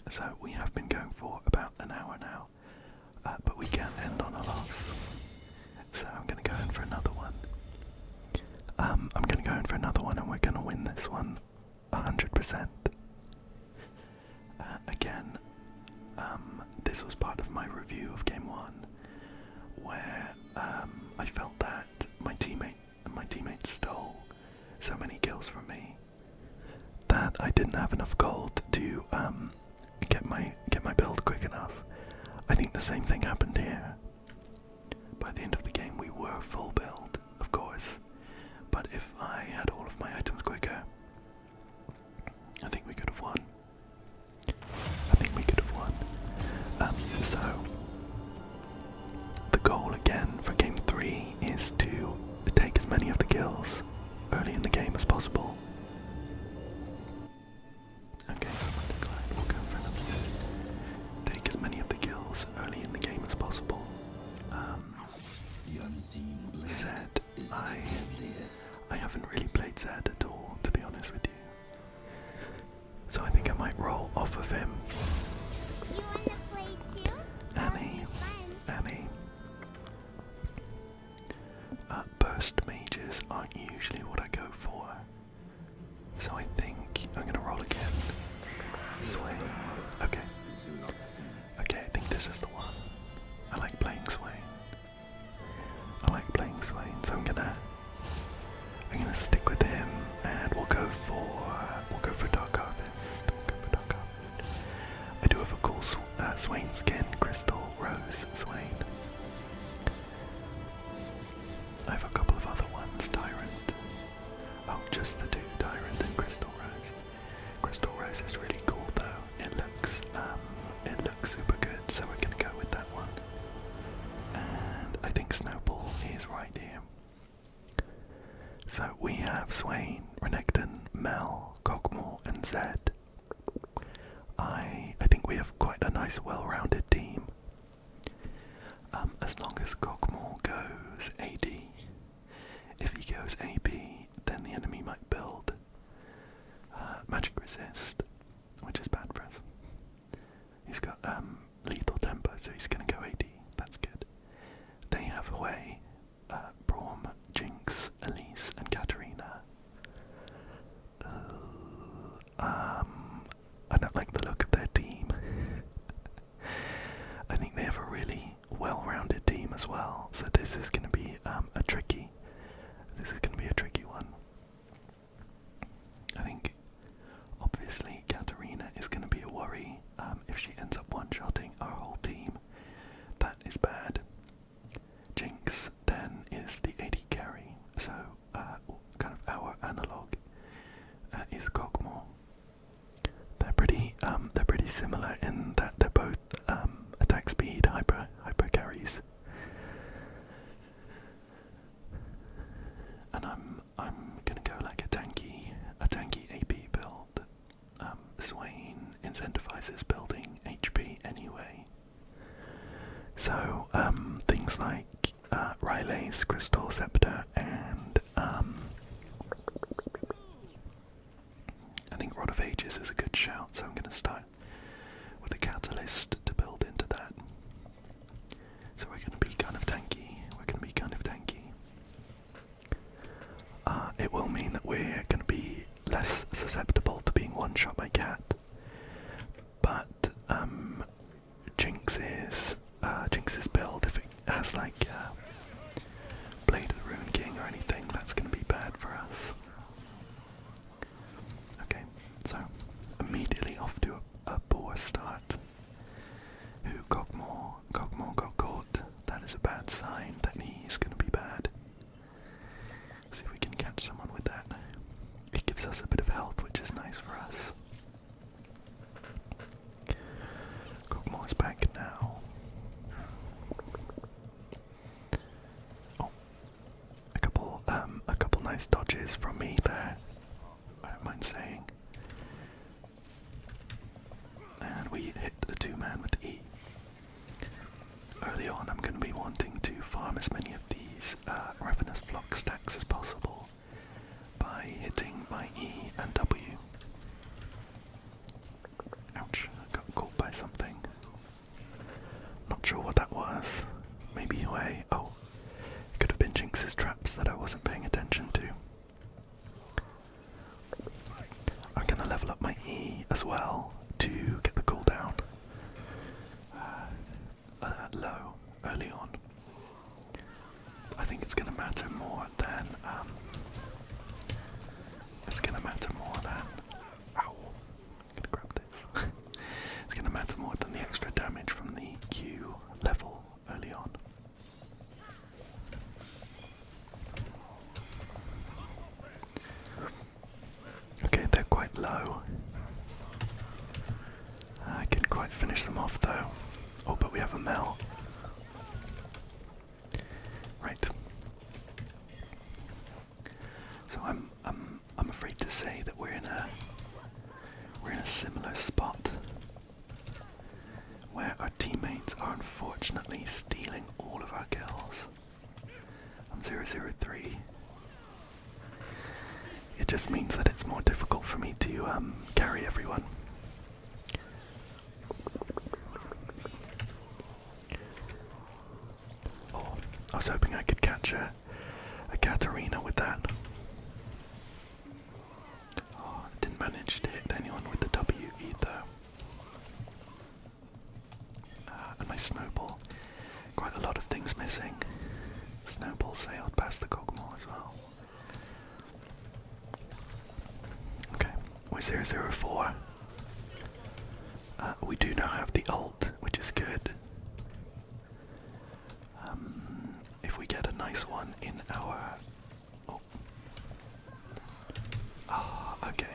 So we have been going for about an hour now, but we can't end on a loss. So I'm gonna go in for another one. And we're gonna win this one 100%. Again, this was part of my review of Game 1, where I felt that my teammate stole so many kills from me that I didn't have enough gold to get my build quick enough. I think the same thing happened here. By the end of the game, we were full build, of course, as many of the kills early in the game as possible. Okay, someone declined. We'll go for them. Take as many of the kills early in the game as possible. Zed, I haven't really played Zed at all, to be honest with you. So I think I might roll off of him. You wanna play too? Annie. Burst mages aren't usually what I go for. So I think I'm gonna roll again. Swain. Okay. Okay, I think this is the one. I like playing Swain. So I'm gonna stick with him, and we'll go for Dark Harvest. I do have a cool Swain skin, Crystal Rose Swain. I have a couple of other ones, Tyrant. Oh, just the two, Tyrant and Crystal Rose. Crystal Rose is really cool though. It looks super good, so we're gonna go with that one. And I think Snowball is right here. So we have Swain, Renekton, Mel, Cogmore, and Zed. I think we have quite a nice, well-rounded team. As long as Cogmore goes AD. If he goes AP, then the enemy might build Magic Resist, which is bad for us. He's got lethal tempo, so he's gonna go AD. That's good. They have Hui, Braum, Jinx, Elise, and Katarina. I don't like the look of their team. I think they have a really well-rounded team as well, so this is going to be a tricky one. I think obviously Katarina is going to be a worry if she ends up one-shotting our whole team. That is bad. Jinx then is the AD carry, so kind of our analog is Cogmore. They're pretty similar in that they're both attack speed hyper carries. And I'm gonna go like a tanky AP build. Swain incentivizes building HP anyway. So things like Riley's Crystal Scepter and I think Rod of Ages is a good shout, so I'm going to start with a Catalyst to build into that. So we're going to be kind of tanky. It will mean that we're going to be less susceptible to being one-shot by Cat. But Jinx's build, if it has like Blade of the Ruin King or anything, that's going to be bad for us. Okay, so immediately off to a poor start. Cogmore got caught. That is a bad sign. That he's going to be bad. See if we can catch someone with that. It gives us a bit of health, which is nice for us. Cogmore's back now. Oh, a couple nice dodges from me there. I don't mind saying. And we hit the 2-man with E. Early on I'm going to be wanting to farm as many of these Ravenous Flock stacks as possible by hitting my E and W. Ouch, I got caught by something. Not sure what that was. Maybe Hui. Oh, it could have been Jinx's traps that I wasn't paying attention to. I'm going to level up my E as well to get the cooldown low early on. I think it's going to matter more than ow, I'm going to grab this. It's going to matter more than the extra damage from the Q level early on. Okay, they're quite low. I can quite finish them off though. Oh, but we have a Mel. Right. carry. It just means that it's more difficult for me to carry everyone. Oh, I was hoping I could catch a Katarina with that. Oh, I didn't manage to hit anyone with the W either. And my snowball. Quite a lot of things missing. Snowball sailed past the Kog'Maw as well. Okay, we're 004. We do now have the ult, which is good. If we get a nice one in our... Oh, okay.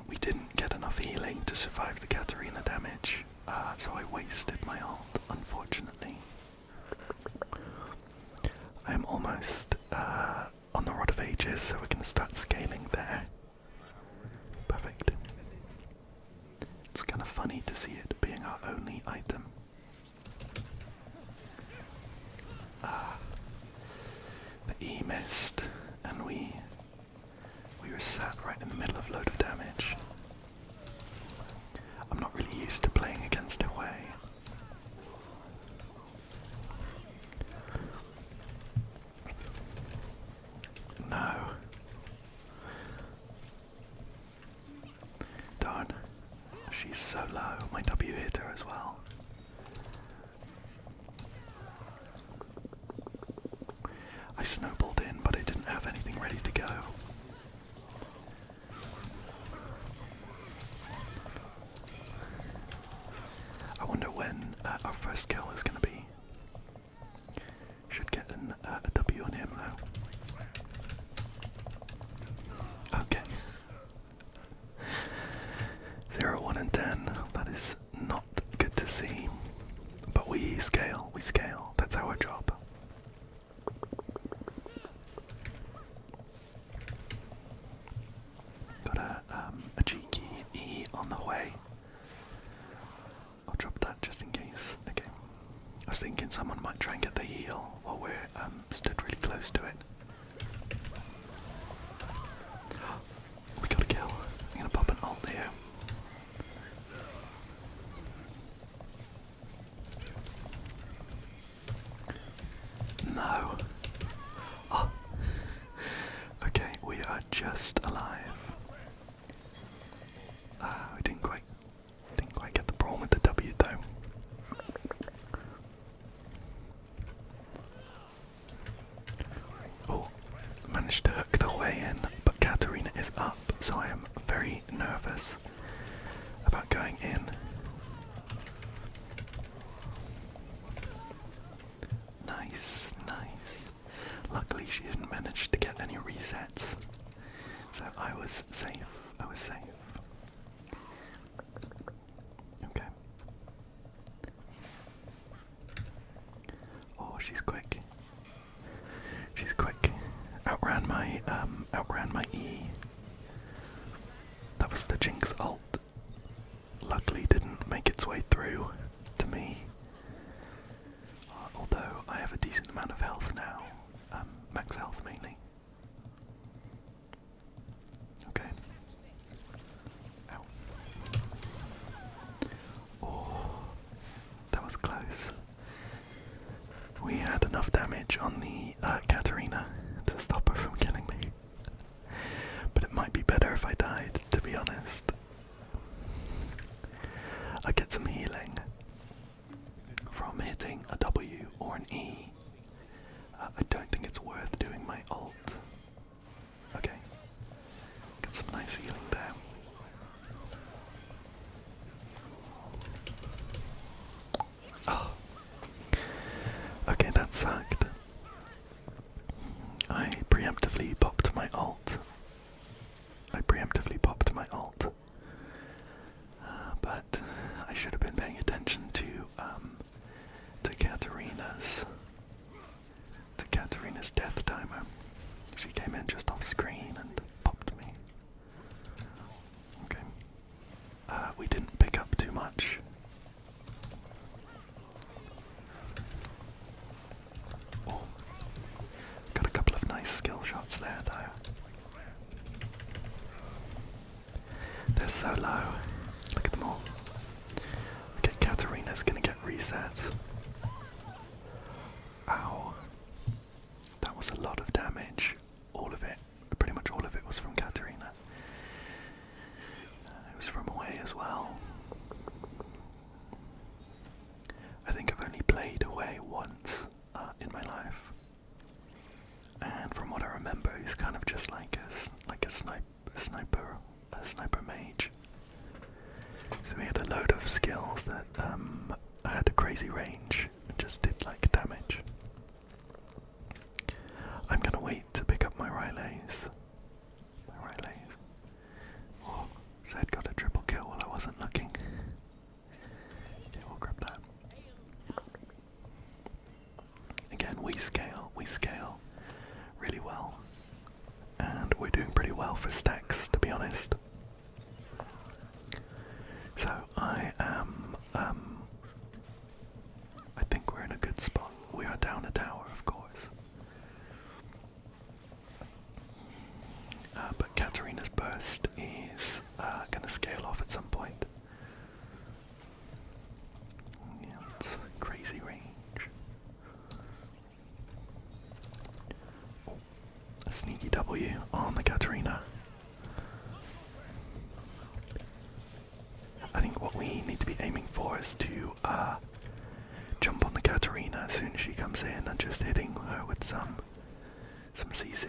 We didn't get enough healing to survive the Katarina damage, so I wasted my ult, unfortunately. I am almost on the Rod of Ages, so we're going to start scaling there. Perfect. It's kind of funny to see it being our only item. The E missed, and we were sat right in the middle of a load of damage. I'm not really used to playing against Huawei. No. Darn. She's so low. My W hit her as well. I snowballed in, but I didn't have anything ready to go. I wonder when our first kill is going to be. Should get a W on him though. Okay. 0, 1, and 10. That is not good to see. But we scale. That's our job. Got a cheeky E on the way. I'll drop that just in case. Okay. I was thinking someone might try and get the heal while we're stood really close to it. We got a kill. I'm gonna pop an ult here. No. Oh. Okay, we are just alive. We didn't quite get the brawl with the W though. Oh, managed to hook the way in, but Katarina is up, so I am very nervous about going in. Nice. Luckily she didn't manage to get any resets, so I was safe. Okay. Oh, she's quick. Outran my E. That was the Jinx ult. Luckily didn't make its way through to me. Although I have a decent amount of health now. Max health mainly. Okay. Ow. Oh, that was close. We had enough damage on the Katarina to stop her from killing me. But it might be better if I died, to be honest. I get some healing from hitting a W or an E. I don't think it's worth doing my ult. Okay. Got some nice healing there. Oh. Okay, that sucked. I preemptively popped my ult. But I should have been paying attention to Katarina's death timer. She came in just off screen and popped me. Okay. We didn't pick up too much. Oh, skill shots there, though. They're so low. Look at them all. Okay, Katarina's gonna get resets. Ow. That was a lot of damage. All of it, pretty much all of it was from Katarina. It was from away as well. I think I've only played away once in my life. And from what I remember, he's kind of just like a sniper mage. So he had a load of skills that had a crazy range and just did like damage. I'm gonna wait to pick up my Rylays. Oh, Zed got a triple kill while I wasn't looking. Yeah, we'll grab that. Again, we scale really well. And we're doing pretty well for stacks, to be honest. So I think we're in a good spot. We are down a tower, of course. But Katarina's burst is going to scale off at some point. Yeah, it's crazy range. Oh, a sneaky W on the Katarina. I think what we need to be aiming for is to jump on the Katarina as soon as she comes in and just hitting her with some CC.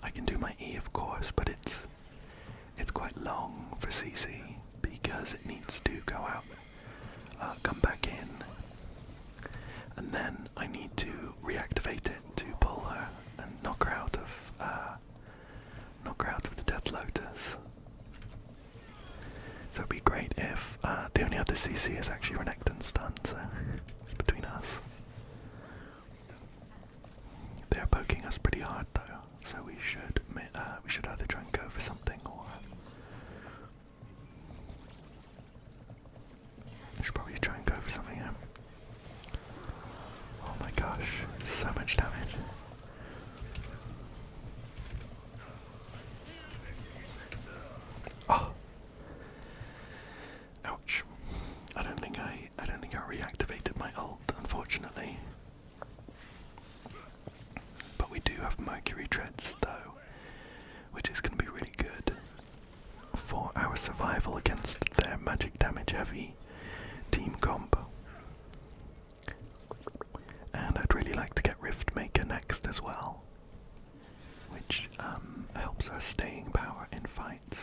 I can do my E, of course, but it's quite long for CC because it needs to go out, come back in, and then I need to reactivate it to pull her and knock her out of the Death Lotus. So it'd be great if the only other CC is actually Renekton's stun, so it's between us. They're poking us pretty hard though, so we should either try and go for something or we should probably try and go for something. Yeah. Oh my gosh, so much damage. Oh. Ouch. I don't think I reactivated my ult, unfortunately. But we do have Mercury Treads though, which is going to be really good for our survival against their magic damage heavy team comp. And I'd really like to get Rift Maker next as well, which helps our staying power in fights.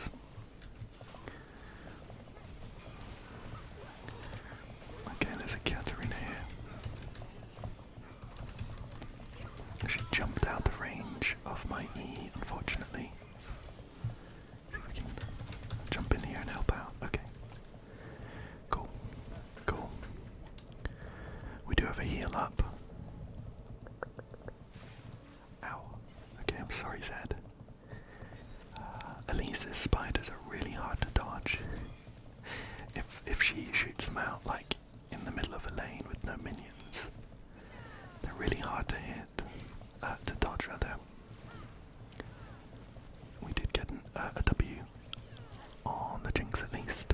Okay, there's a Katarina here. She jumped out of range of my E, unfortunately. See if we can jump in here and help out. Okay. Cool. We do have a heal up. Ow. Okay, I'm sorry, Zed. Elise's spiders are really hard to dodge. If she shoots them out, like, in the middle of a lane with no minions, they're really hard to hit. To dodge, rather. We did get a W on the Jinx at least.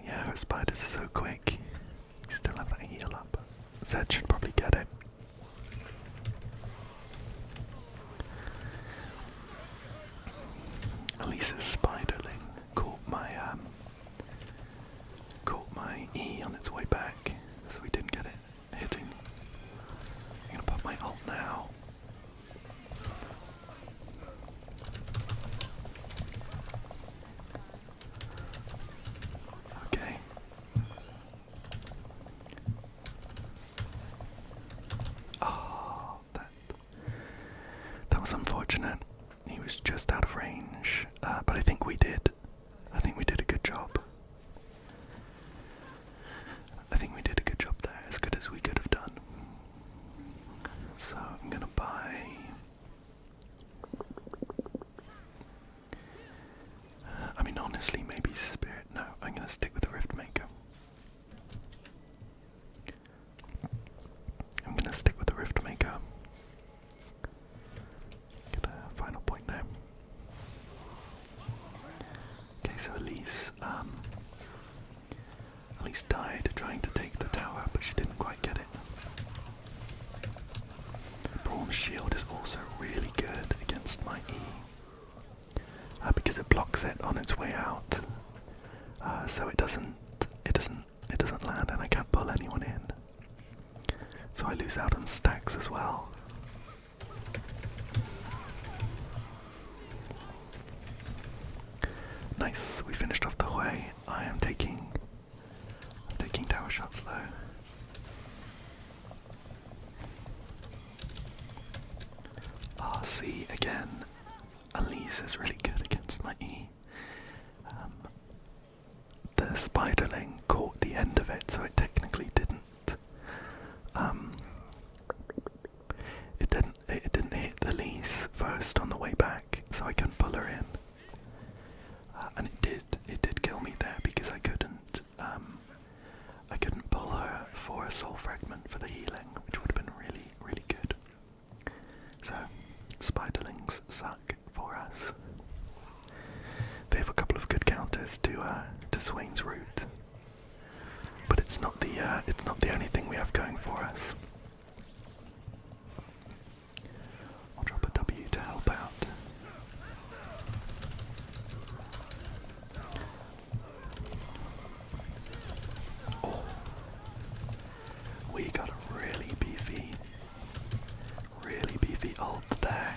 Yeah, her spiders are so quick. We still have that heal up. Zed should probably get it. Elise's spiderling caught my E on its way back, so we didn't get it hitting. I'm gonna pop my ult now. Okay. Oh, that was unfortunate. He was just out of range, but I think we did a good job. I think we did a good job there, as good as we could have done. So I'm gonna buy. I mean, honestly, maybe Spirit. No, I'm gonna stick with the Rift Maker. I'm gonna stick with the Rift Maker. but she didn't quite get it. Braum's shield is also really good against my E, because it blocks it on its way out, so it doesn't land, and I can't pull anyone in. So I lose out on stacks as well. Nice, we finished off the way. I'm taking tower shots though. C again. Elise is really good against my E. The spiderling caught the end of it, so it technically didn't. It didn't hit Elise first on the way back, so I couldn't pull her in. And it did kill me there because I couldn't pull her for a soul fragment for the healing, which would have been really, really good. So, spiderlings suck for us. They have a couple of good counters to Swain's root, but it's not the only thing we have going for us. I'll drop a W to help out. Oh, we got a really beefy ult there.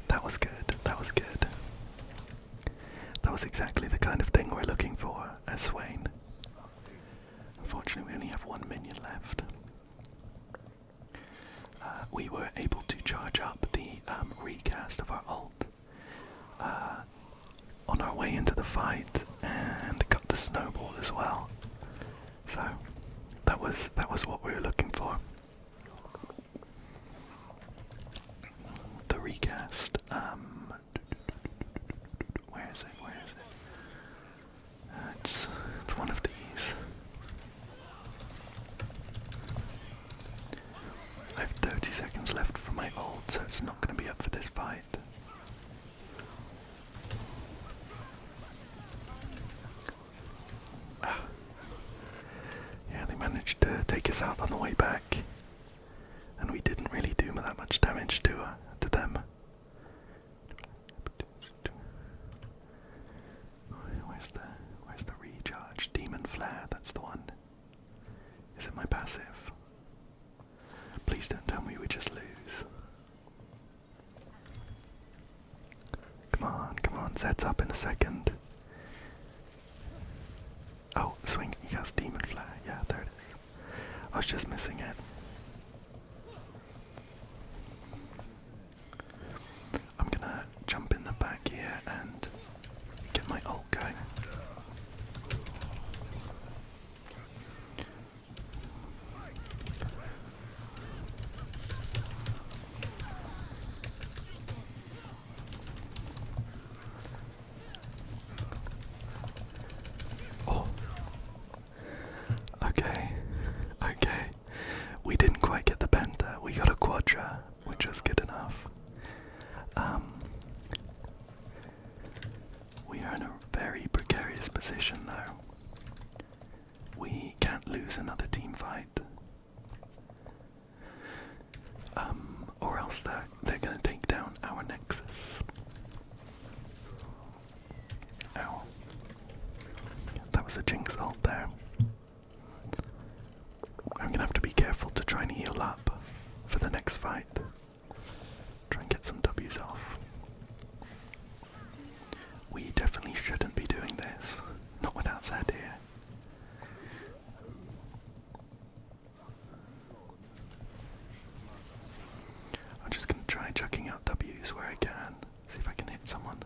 That was good. That was good. That was exactly the kind of thing we're looking for as Swain. Unfortunately, we only have one minion left. We were able to charge up the recast of our ult on our way into the fight, and got the snowball as well. So that was what we were looking for. The recast. Where is it? It's one of these. I have 30 seconds left for my ult, so it's not going to be up for this fight. Yeah, they managed to take us out on the way back, and we didn't really do that much damage to them. Where's the recharge? Demon Flare, that's the one. Is it my passive? Please don't tell me we just lose. Come on, sets up in a second. Oh, swing, he has Demon Flare. Yeah, there it is. I was just missing it. I'm gonna jump in the back here and get my ult going. Oh. Okay. We didn't quite get the penta. We got a quadra, which was good enough. We are in a very precarious position though. We can't lose another team fight. Or else they're gonna take down our Nexus. Ow. That was a Jinx ult there. I'm gonna have to be careful to try and heal up for the next fight. Try and get some W's off. We definitely shouldn't be doing this. Not without Zed here. I'm just gonna try chucking out W's where I can. See if I can hit someone.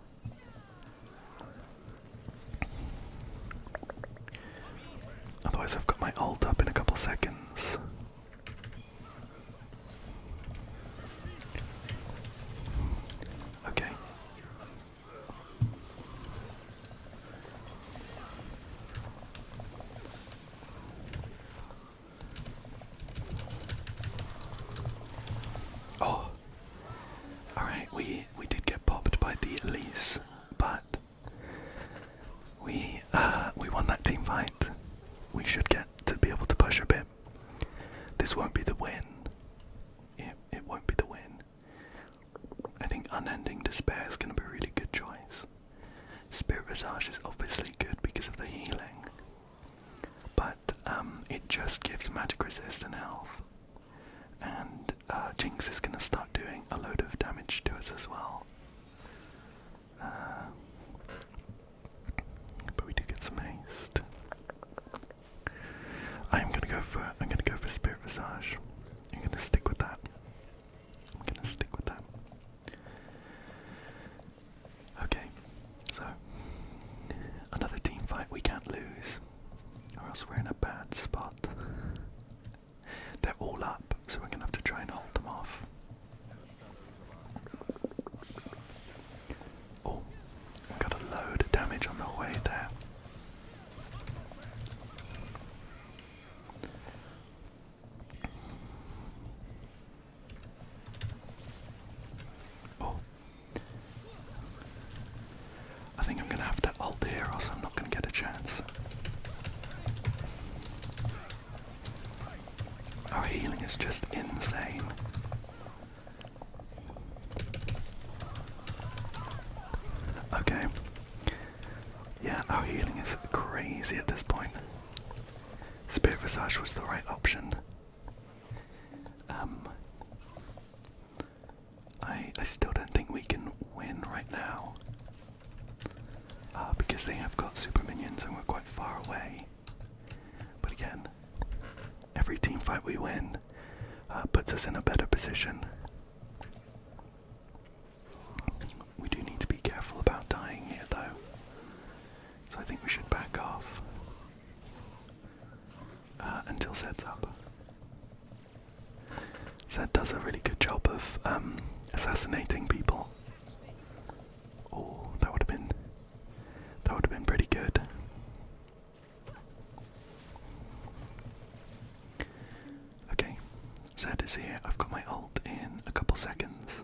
Otherwise I've got my ult up in a couple seconds. Okay. Oh. Alright, we did get popped by the Elise, but we won that team fight. We should get to be able to push Despair is going to be a really good choice. Spirit Visage is obviously good because of the healing, but it just gives magic resist and health. And Jinx is going to start doing a load of damage to us as well. But we do get some haste. I'm gonna go for Spirit Visage. I'm gonna stick with that. Okay, so another team fight we can't lose, or else we're in a bad spot. They're all up, so we're gonna have to try and hold them off. Oh, we got a load of damage on the way there. Oh, I think I'm gonna have to ult here, or else I'm not gonna get a chance. Our healing is just insane. Okay. Yeah, our healing is crazy at this point. Spirit Visage was the right option. I still don't think we can win right now. Because they have got super minions and we're quite far away. But again, every team fight we win puts us in a better position. We do need to be careful about dying here though. So I think we should back off until Zed's up. Zed does a really good job of assassinating people. Oh, that would have been pretty good. Okay, Zed is here. I've got my ult in a couple seconds.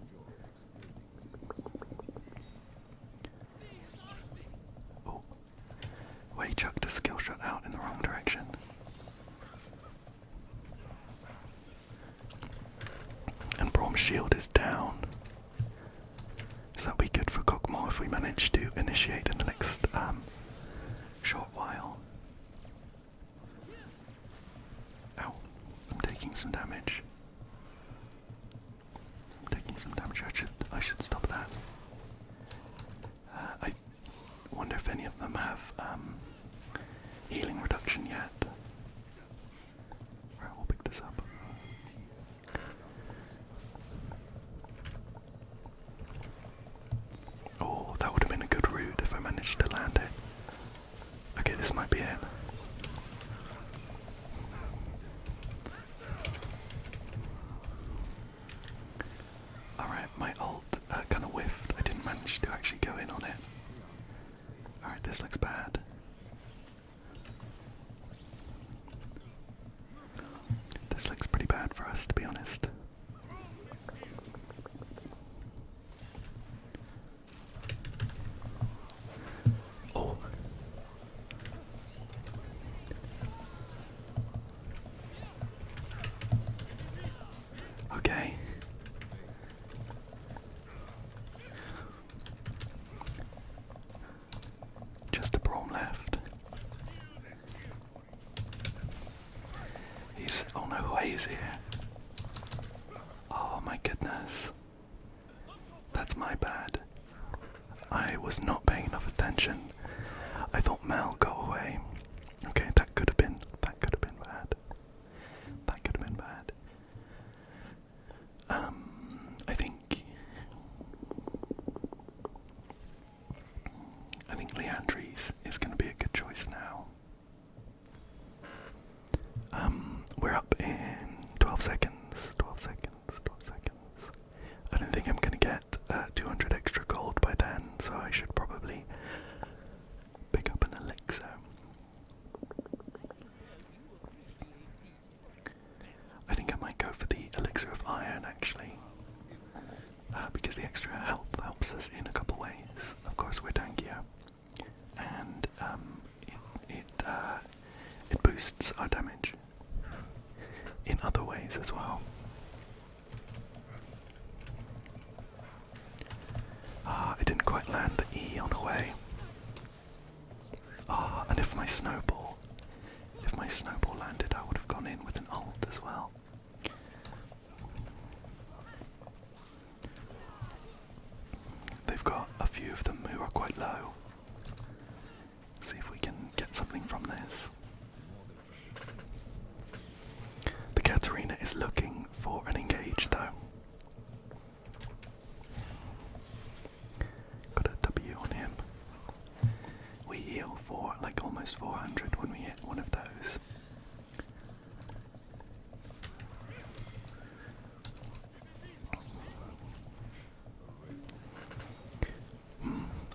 Oh, well, he chucked a skill shot out in the wrong direction. And Brom's shield is down. So that'll be good for Kog'Maw if we manage to initiate in the next short while. Ow, I'm taking some damage. I should stop that. I wonder if any of them have healing reduction yet. Right, we'll pick this up. Oh, that would have been a good route if I managed to land it. Okay, this might be it. Alright, my ult kind of whiffed. I didn't manage to actually go in on it. Alright, this looks bad. This looks pretty bad for us, to be honest. Oh. Okay. Just a Braum left. Oh no, Hui's here. Oh my goodness. That's my bad. I was not paying enough attention. I thought Mel got away. Okay, that could have been bad. That could have been bad. I think Leandries is going to be a good choice now. We're up in 12 seconds. 12 seconds. I don't think I'm going to get 200 extra gold by then, so I should probably pick up an elixir. I think I might go for the elixir of iron actually, because the extra health helps us in a couple ways. Of course, we're tankier, and it boosts our damage in other ways as well. E on the way. Ah, and if my snowball landed, I would have gone in with an ult as well. They've got a few of them who are quite low. See if we can get something from this. The Katarina is looking for an engage though. Got a W on him. We heal for like almost 400 when we hit one of those.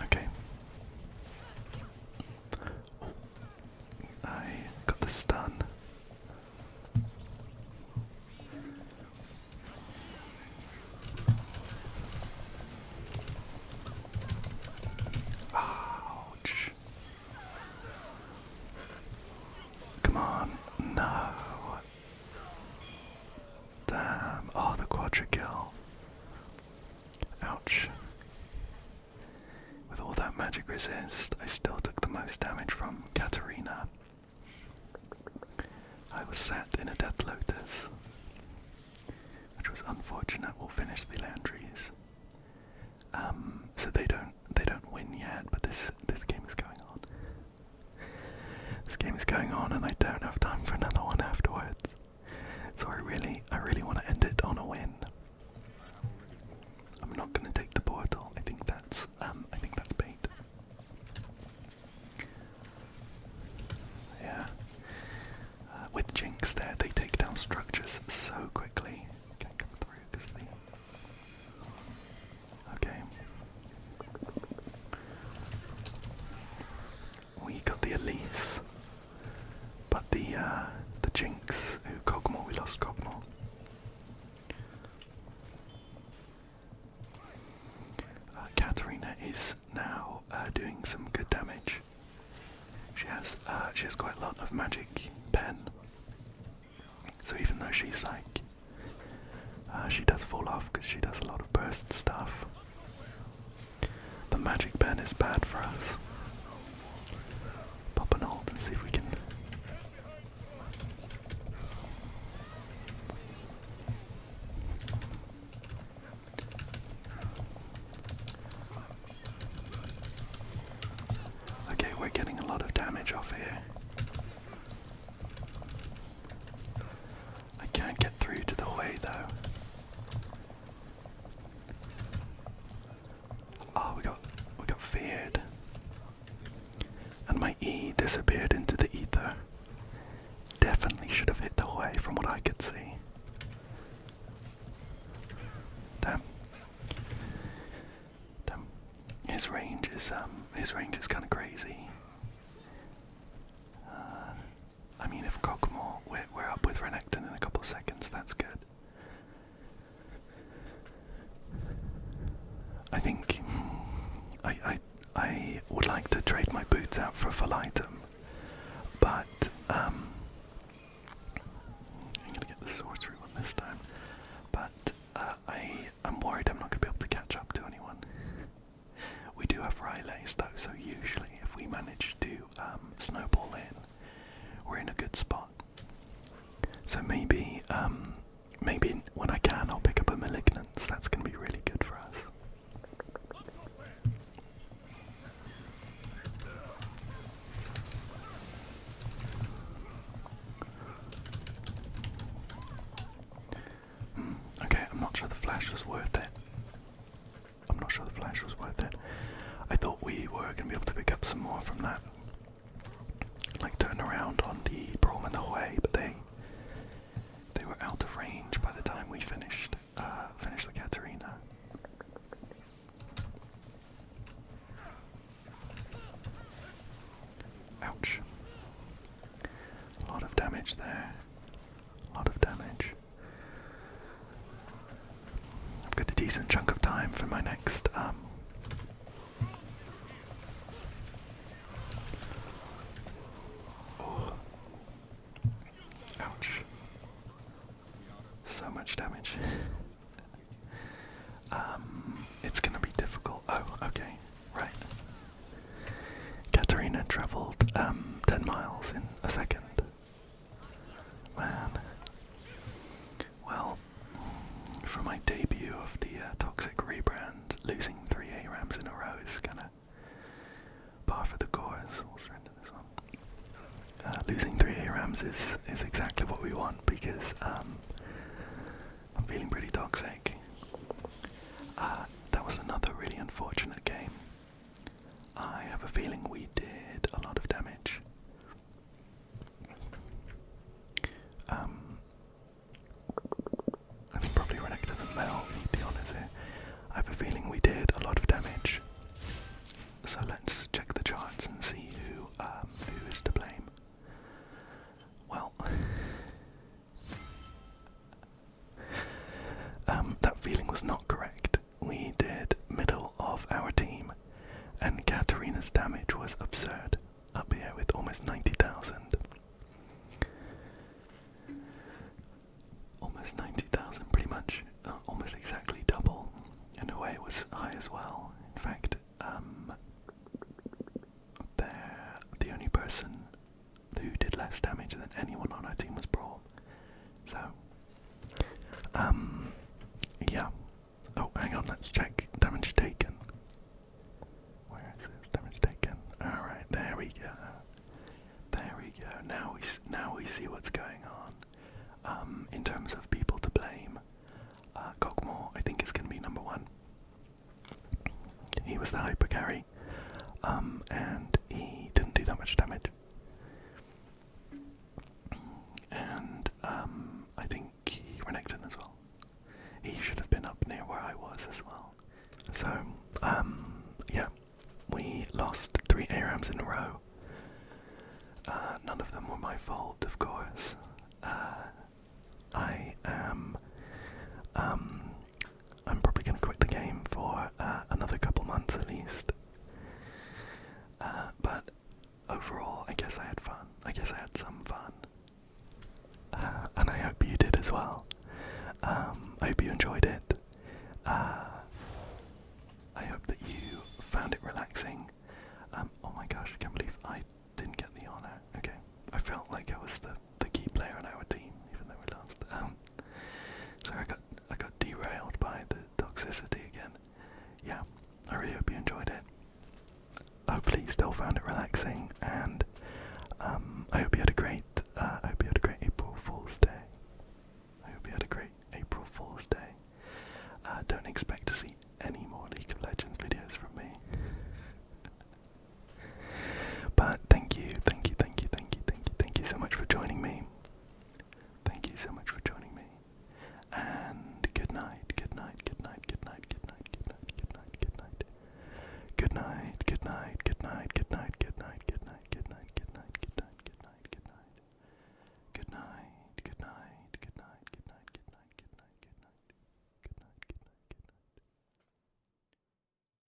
Okay. I got the stun. Ouch. Come on. No. Damn. Oh, the quadra kill. Ouch. With all that magic resist, I still took the most damage from Katarina. I was sat in a Death Lotus, which was unfortunate. We'll finish the Landries. So they don't win yet, but this game is going on. This game is going on, and I don't have time for another one afterwards. So I really want to end it on a win. I'm not going to take the portal. I think that's bait. Yeah. With Jinx there, they take down structures so quickly. Can't come through because the... Okay. We got the Elise, but the Jinx, Kog'Maw, we lost Kog'Maw. Katarina is now doing some good damage. She has quite a lot of magic pen. So even though she's like, she does fall off because she does a lot of burst stuff. The magic pen is bad for us. Pop an ult and see if we can. Okay, we're getting a lot of damage off here. I can't get through to the way though. Oh, we got feared. And my E disappeared into the ether. Definitely should have hit the way from what I could see. Damn. Damn. His range is kind of crazy. I mean, if Kog'Maw, we're up with Renekton in a couple of seconds. That's good. I think I would like to trade my boots out for a full item, but I'm gonna get the sorcery one this time. But I'm worried I'm not gonna be able to catch up to anyone. We do have Rylays though, so usually if we manage to snowball in, we're in a good spot. So maybe when I can, I'll pick up a Malignance. That's gonna be really good for us. Okay, I'm not sure the flash was worth it. I thought we were going to be able to pick up some more from that. Like turn around on the Braum and the Hui, but they were out of range by the time we finished the Katarina. Ouch. A lot of damage there. A lot of damage. I've got a decent chunk of time for my next oh. Ouch. So much damage. It's gonna be difficult. Oh, okay. Right. pause is exactly what we want, because I'm feeling pretty toxic. That was another really unfortunate game. I have a feeling we did a lot of damage. I think probably Renekton and Mel need the honours here. I have a feeling we did a lot of damage. So let's check the charts and see who is to blame. Well, that feeling was not correct. We did middle of our team, and Katarina's damage was absurd, up here with almost 90,000. Almost 90,000, pretty much, almost exactly double. In a way, it was high as well. In fact, the only person who did less damage than anyone on our team was Brawl. So, yeah. Oh, hang on, let's check damage taken. Where is this? Damage taken. Alright, there we go. There we go. Now we see what's going on. In terms of people to blame, Cogmore, I think, is going to be number one. He was the hyper carry, and he didn't do that much damage. And I think Renekton as well. He should have been up near where I was as well. So, yeah, we lost 3 ARAMs in a row. None of them were my fault, of course. I'm probably going to quit the game for another couple months at least. But overall, I guess I had fun. I guess I had some fun. And I hope you did as well. I hope you enjoyed it. I hope that you found it relaxing. Oh my gosh, I can't believe I didn't get the honor. Okay, I felt like I was the key player on our team, even though we lost. So I got derailed by the toxicity again. Yeah, I really hope you enjoyed it. Hopefully you still found it relaxing, and I hope you had a great April Fool's Day. I hope you had a great April Fool's Day. Don't expect to see any more League of Legends videos from me. But thank you so much for joining me. Thank you so much for joining me. And good night, good night, good night, good night, good night, good night, good night, good night, good night,